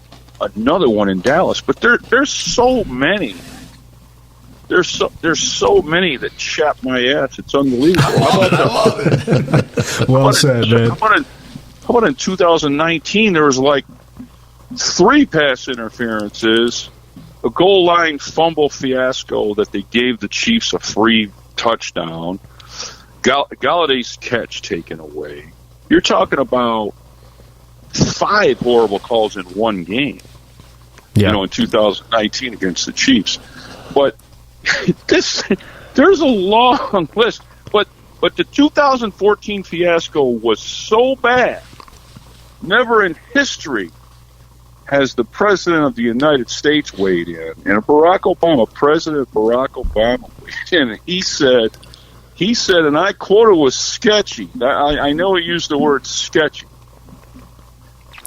G: Another one in Dallas. But there's so many. There's so many that chap my ass. It's unbelievable.
C: I love it.
A: Well said, man.
G: How about in 2019, there was like 3 pass interferences, a goal line fumble fiasco that they gave the Chiefs a free touchdown, Galladay's catch taken away. You're talking about 5 horrible calls in one game, in 2019 against the Chiefs. But there's a long list. But the 2014 fiasco was so bad. Never in history has the President of the United States weighed in. And President Barack Obama weighed in, and he said, and I quote, it was sketchy. I know he used the word sketchy.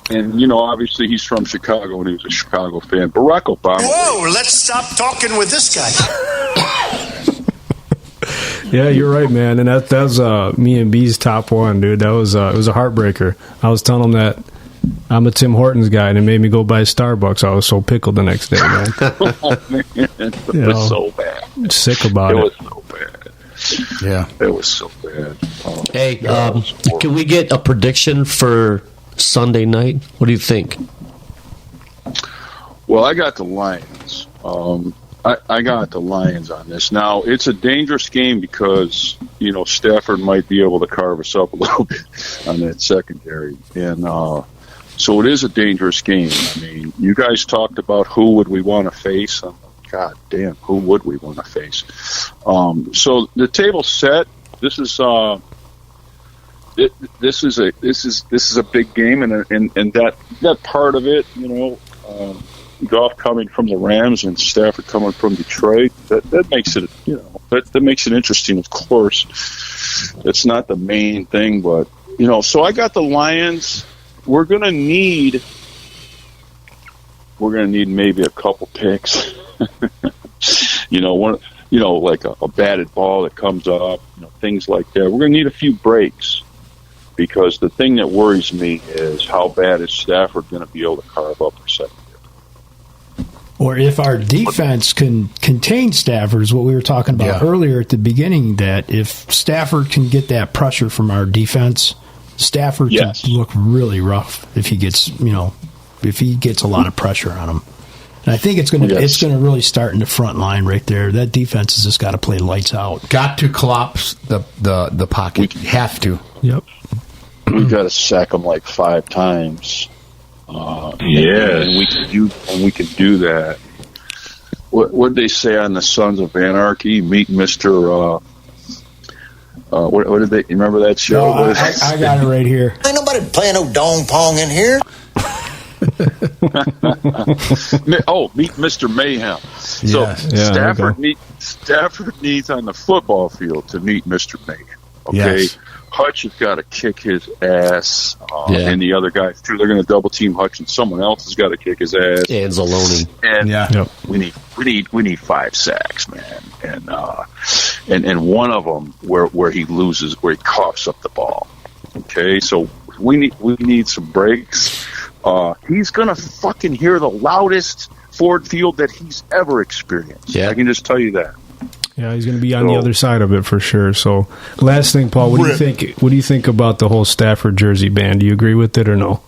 G: And, obviously he's from Chicago, and he was a Chicago fan. Barack Obama.
H: Whoa, let's stop talking with this guy.
A: Yeah, you're right, man. And that was me and B's top one, dude. That was it was a heartbreaker. I was telling him that I'm a Tim Hortons guy, and it made me go buy Starbucks. I was so pickled the next day, man.
G: Oh, man. It was so bad.
A: Sick about it.
G: It was so bad.
C: Yeah.
G: It was so bad.
D: Hey, can we get a prediction for Sunday night? What do you think?
G: Well, I got the Lions. I got the Lions on this. Now, it's a dangerous game because, Stafford might be able to carve us up a little bit on that secondary. And so it is a dangerous game. I mean, you guys talked about who would we want to face. God damn, who would we want to face? So the table's set. This is this is a big game, and that part of it, Goff coming from the Rams and Stafford coming from Detroit, that makes it, that makes it interesting. Of course, that's not the main thing, but so I got the Lions. We're gonna need maybe a couple picks. Like a batted ball that comes up, things like that. We're gonna need a few breaks. because the thing that worries me is how bad is Stafford going to be able to carve up our secondary?
B: Or if our defense can contain Stafford, is what we were talking about earlier at the beginning, that if Stafford can get that pressure from our defense, Stafford can look really rough if he gets, if he gets a lot of pressure on him. And I think it's going to really start in the front line right there. That defense has just got to play lights out.
C: Got to collapse the pocket. Have to.
A: Yep.
G: We've got to sack them like 5 times. And we can do that. What did they say on the Sons of Anarchy? Meet Mr. What did they remember that show?
B: No, I got it right here.
H: Ain't nobody playing no dong pong in here.
G: Meet Mr. Mayhem. So Stafford needs on the football field to meet Mr. Mayhem. Okay, Hutch has got to kick his ass, and the other guys too. They're going to double team Hutch, and someone else has got to kick his ass.
D: And Zaloni.
G: And we need 5 sacks, man, and one of them where he loses, where he coughs up the ball. Okay, so we need some breaks. He's going to fucking hear the loudest Ford Field that he's ever experienced. Yeah. I can just tell you that.
A: Yeah, he's going to be on the other side of it for sure. So, last thing, Paul, what do you think? What do you think about the whole Stafford jersey ban? Do you agree with it or no?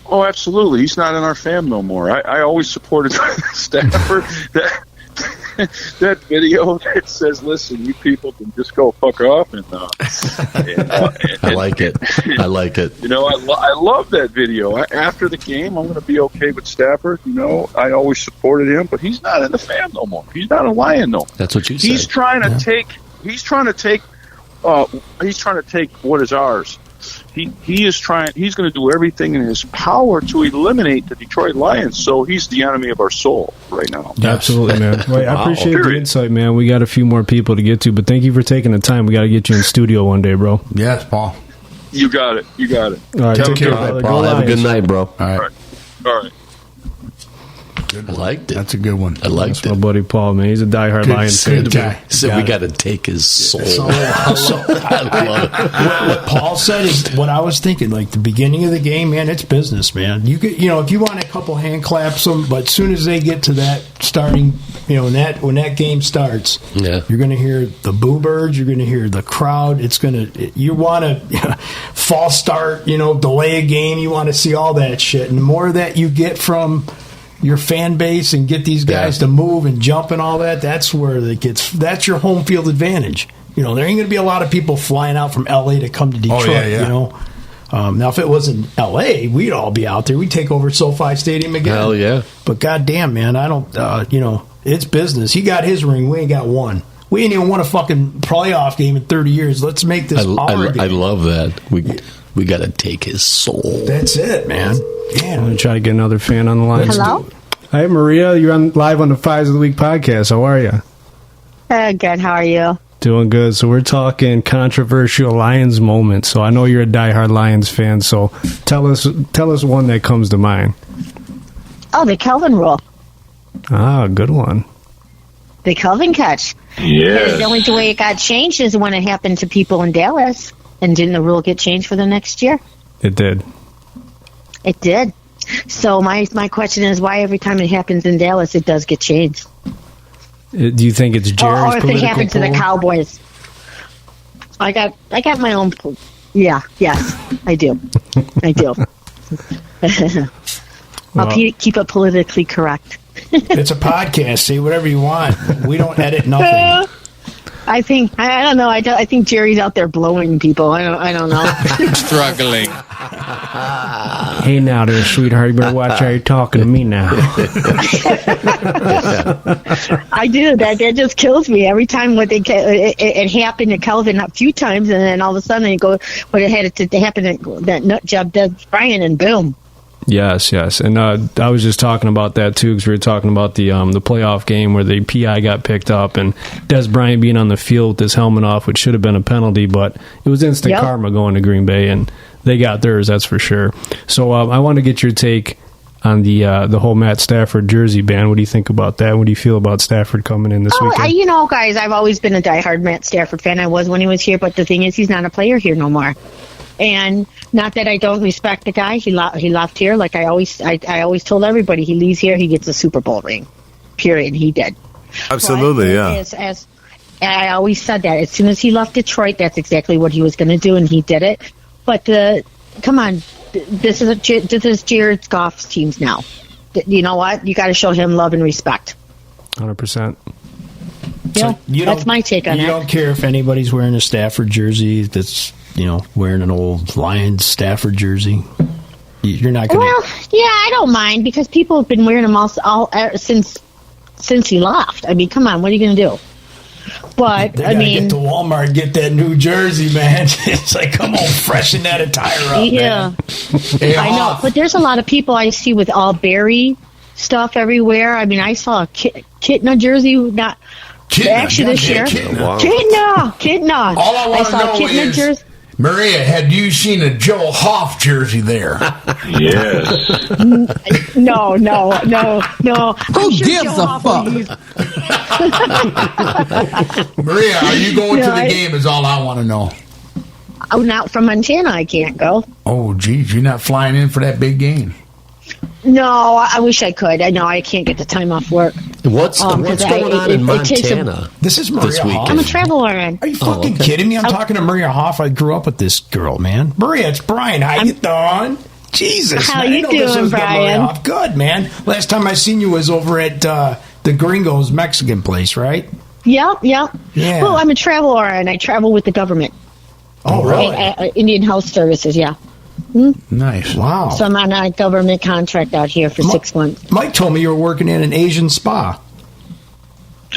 G: Oh, absolutely. He's not in our fam no more. I always supported Stafford. That video that says, "Listen, you people can just go fuck off," and
D: I like it. I like it.
G: I love that video. After the game, I'm going to be okay with Stafford. I always supported him, but he's not in the fam no more. He's not a Lion no more.
D: That's what you said.
G: He's trying to take. He's trying to take what is ours. He is trying. He's going to do everything in his power to eliminate the Detroit Lions. So he's the enemy of our soul right now.
A: Absolutely, man. Wait, I appreciate the insight, man. We got a few more people to get to, but thank you for taking the time. We got to get you in studio one day, bro.
C: Yes, Paul.
G: You got it.
A: All right, take care, brother.
D: Paul, have a good night, bro.
C: All right.
D: I liked it.
C: That's a good one.
D: I liked it.
A: My buddy Paul, man. He's a diehard Lions fan.
C: Guy.
D: So we got to take his soul.
B: I love it. What Paul said is what I was thinking. Like the beginning of the game, man, it's business, man. You could, if you want a couple hand claps them, but as soon as they get to that starting, when that game starts, you're going to hear the boo birds. You're going to hear the crowd. You want to false start, delay a game. You want to see all that shit, and the more that you get from your fan base and get these guys to move and jump and all that, that's where that's your home field advantage. There ain't going to be a lot of people flying out from LA to come to Detroit, now if it wasn't LA, we'd all be out there. We'd take over SoFi Stadium again.
D: Hell yeah.
B: But goddamn, man, I don't, it's business. He got his ring. We ain't got one. We ain't even won a fucking playoff game in 30 years. Let's make this our game.
D: I love that. We got to take his soul.
B: That's it, man.
A: I'm going to try to get another fan on the line.
I: Hello?
A: Hi, Maria. You're live on the Fives of the Week podcast. How are you?
I: Good. How are you?
A: Doing good. So we're talking controversial Lions moments. So I know you're a diehard Lions fan. So tell us one that comes to mind.
I: Oh, the Kelvin rule.
A: Ah, good one.
I: The Kelvin catch.
G: Yeah.
I: The only way it got changed is when it happened to people in Dallas. And didn't the rule get changed for the next year?
A: It did.
I: It did. So my question is, why every time it happens in Dallas, it does get changed?
A: Do you think it's Jerry's
I: or if it happened to the Cowboys? I got my own. Yeah. Yes, I do. I do. I'll keep it politically correct.
B: It's a podcast. Say whatever you want. We don't edit nothing.
I: I don't know. I think Jerry's out there blowing people. I don't know.
F: Struggling.
A: Hey, now there, sweetheart. You better watch how you're talking to me now.
I: I do. That just kills me every time. It happened to Kelvin a few times, and then all of a sudden it had to happen that nut job Des Bryant, and boom.
A: Yes, and I was just talking about that too, because we were talking about the playoff game where the PI got picked up and Des Bryant being on the field with his helmet off, which should have been a penalty, but it was instant karma going to Green Bay, and they got theirs, that's for sure. So I want to get your take on the whole Matt Stafford jersey ban. What do you think about that? What do you feel about Stafford coming in this weekend?
I: Guys, I've always been a diehard Matt Stafford fan. I was when he was here, but the thing is, he's not a player here no more. And not that I don't respect the guy. He left here. Like I always told everybody, he leaves here, he gets a Super Bowl ring. Period. He did.
F: Absolutely, yeah.
I: As I always said that. As soon as he left Detroit, that's exactly what he was going to do, and he did it. But come on, this is Jared Goff's teams now. You know what? You got to show him love and respect.
A: 100%.
I: Yeah, that's my take on it.
B: You don't care if anybody's wearing a Stafford jersey that's, wearing an old Lions Stafford jersy. You're not going to...
I: Well, yeah, I don't mind because people have been wearing them all since he left. I mean, come on, what are you going to do? But,
B: get to Walmart and get that new jersey, man. It's like, come on, freshen that attire up,
I: yeah.
B: man.
I: I know, but there's a lot of people I see with all berry stuff everywhere. I mean, I saw a Kitna jersey, this year. Kitna.
C: All I want to know is,
I: jersey.
C: Maria, had you seen a Joe Hoff jersey there?
G: Yes.
I: No.
E: Who gives a fuck?
C: Maria, are you going to the game is all I want to know.
I: Oh, not from Montana, I can't go.
C: Oh, geez, you're not flying in for that big game?
I: No, I wish I could. I know I can't get the time off work.
D: What's going on in Montana?
B: This is Maria Hoff.
I: I'm a travel RN.
B: Are you fucking kidding me? I'm talking to Maria Hoff. I grew up with this girl, man. Maria, it's Brian. How you doing? Jesus,
I: how
B: man.
I: you doing, Brian?
B: Good, man. Last time I seen you was over at the Gringo's Mexican place, right?
I: Yep.
B: Yeah.
I: Well, I'm a travel RN. I travel with the government.
B: Oh, really?
I: Indian Health Services, yeah.
C: Nice.
B: Wow.
I: So I'm on a government contract out here for 6 months.
B: Mike told me you were working in an Asian spa.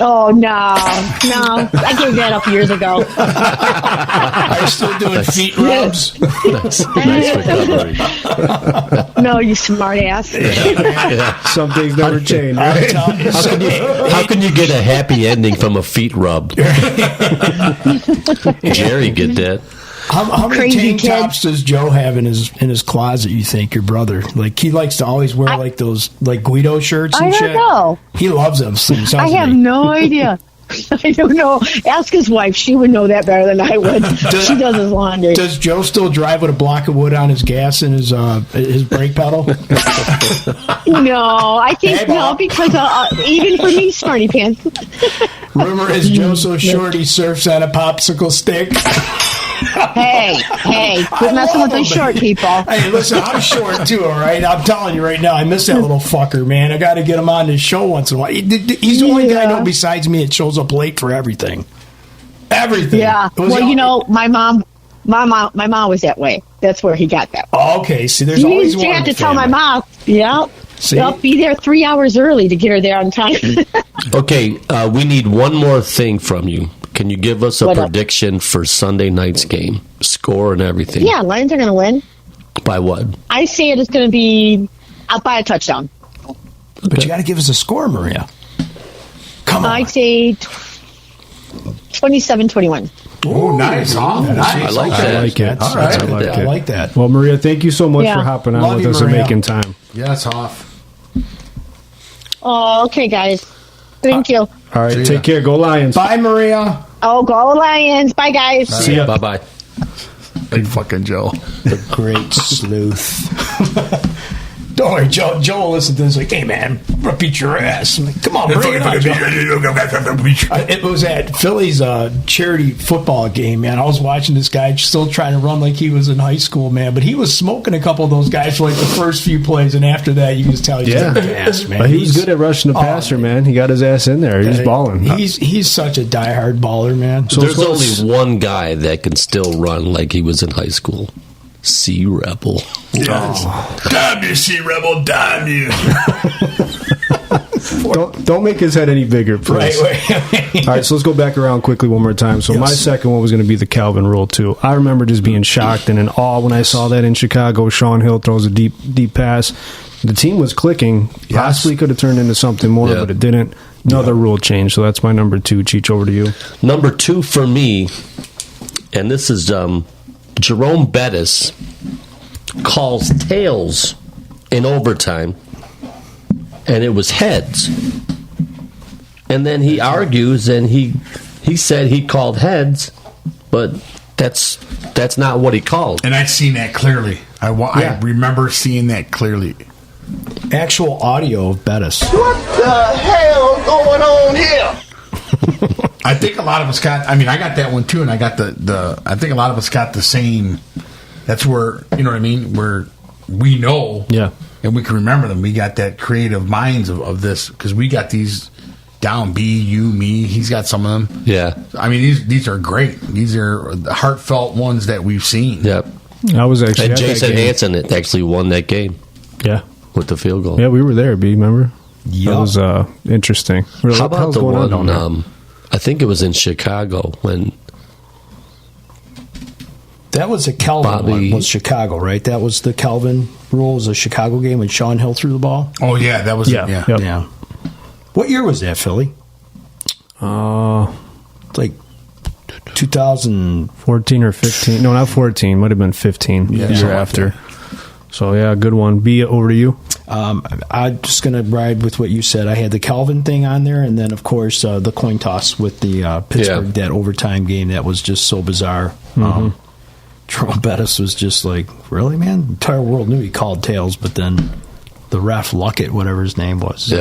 I: Oh, no. I gave that up years ago.
B: Are you still doing feet rubs?
D: Nice recovery.
I: No, you smart ass.
A: Some things never change, right?
D: How can you get a happy ending from a feet rub? Jerry get that.
B: How many tank tops does Joe have in his closet, you think, your brother? Like, he likes to always wear, those Guido shirts and shit?
I: I don't know.
B: He loves them things,
I: I have no idea. I don't know. Ask his wife. She would know that better than I would. She does his laundry.
B: Does Joe still drive with a block of wood on his gas and his brake pedal?
I: No, I think no, because even for me, smarty pants.
B: Rumor is Joe so short he surfs on a popsicle stick.
I: Hey, quit messing with those short people.
B: Hey, listen, I'm short too, all right? I'm telling you right now, I miss that little fucker, man. I got to get him on this show once in a while. He's the only guy I know besides me that shows up late for everything. Everything.
I: Yeah. Well, my mom was that way. That's where he got that.
B: Oh, okay. See, there's always one.
I: You have to tell my mom. Yeah. See? I'll be there 3 hours early to get her there on time.
D: Okay, we need one more thing from you. Can you give us a prediction for Sunday night's game? Score and everything.
I: Yeah, Lions are going to win.
D: By what?
I: I say it is going to be by a touchdown.
B: But you got to give us a score, Maria. Come on.
I: I say 27-21.
C: Oh, nice. Nice.
D: I like that.
A: I like it.
C: All right.
B: I like that.
A: Well, Maria, thank you so much for hopping on
B: Love
A: with
B: you,
A: us
B: Maria.
A: and making time.
C: Yes, off.
I: Oh, okay, guys. Thank you.
A: All right, take care. Go Lions.
B: Bye, Maria.
I: Oh, go Lions. Bye, guys.
A: See ya.
D: Bye-bye.
C: Big fucking Joe.
B: The great sleuth. Don't worry, Joe will listen to this like, hey, man, I'm going to beat your ass. I'm like, come on, bring it on, Joe. It was at Philly's charity football game, man. I was watching this guy still trying to run like he was in high school, man. But he was smoking a couple of those guys for like the first few plays, and after that, you can just tell he's a gas, man.
A: But he was good at rushing the passer, man. He got his ass in there. He was balling.
B: He's such a diehard baller, man.
D: So there's only one guy that can still run like he was in high school. Sea Rebel.
C: Yes. Damn you, Sea Rebel, damn you.
A: Don't make his head any bigger, please.
B: Right.
A: All right, so let's go back around quickly one more time. So my second one was going to be the Calvin Rule, too. I remember just being shocked and in awe when I saw that in Chicago. Sean Hill throws a deep pass. The team was clicking. Possibly could have turned into something more, but it didn't. Another rule change, so that's my number 2. Cheech, over to you.
D: Number 2 for me, and this is Jerome Bettis calls tails in overtime, and it was heads. And then he argues, and he said he called heads, but that's That's not what he called.
C: And I've seen that clearly. I remember seeing that clearly.
B: Actual audio of Bettis.
H: What the hell going on here?
C: I think a lot of us got. I mean, I got that one too, and I got the. I think a lot of us got the same. That's where, you know what I mean. Where we know, and we can remember them. We got that creative minds of this because we got these down. B, you, me. He's got some of them.
D: Yeah.
C: I mean, these are great. These are the heartfelt ones that we've seen.
D: Yep.
A: I was actually.
D: And Jason Hansen actually won that game.
A: Yeah.
D: With the field goal.
A: Yeah, we were there. B, remember?
B: Yeah.
A: That was interesting.
D: How about the one? I think it was in Chicago when.
B: That was a Calvin one, was Chicago, right? That was the Calvin rule. It was a Chicago game when Sean Hill threw the ball.
C: Oh yeah, that was
B: yeah. What year was that, Philly? Like
A: 2014 or 15. No, not 14. Might have been 15.
C: Yeah,
A: the year after. So yeah, good one. B, over to you.
B: I'm just going to ride with what you said. I had the Calvin thing on there, and then, of course, the coin toss with the Pittsburgh, that overtime game. That was just so bizarre. Jerome Bettis was just like, really, man? The entire world knew he called tails, but then the ref, Luckett, whatever his name was,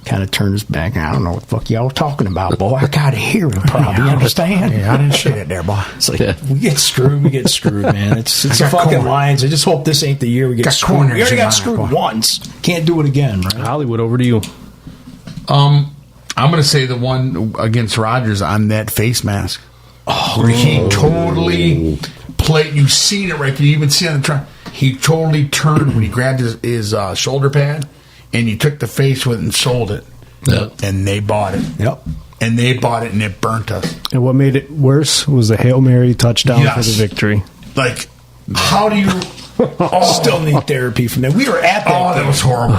B: kind of turned his back. I don't know what the fuck y'all talking about, boy. I got to hear him, probably. You understand?
C: Yeah, I didn't shit it there, boy.
B: It's like, we get screwed, man. It's the fucking Lions. I just hope this ain't the year we get screwed. We already got screwed once. Can't do it again, right?
A: Hollywood, over to you.
C: I'm going to say the one against Rodgers on that face mask. Where he totally played. You've seen it right there. You even see on the try. He totally turned when he grabbed his shoulder pad, and he took the face with it and sold it.
D: Yep.
C: And they bought it.
B: Yep.
C: And they bought it, and it burnt us.
A: And what made it worse was the Hail Mary touchdown for the victory.
C: Like, how do you...
B: Still need therapy from that. We were at that.
C: Oh, that was horrible.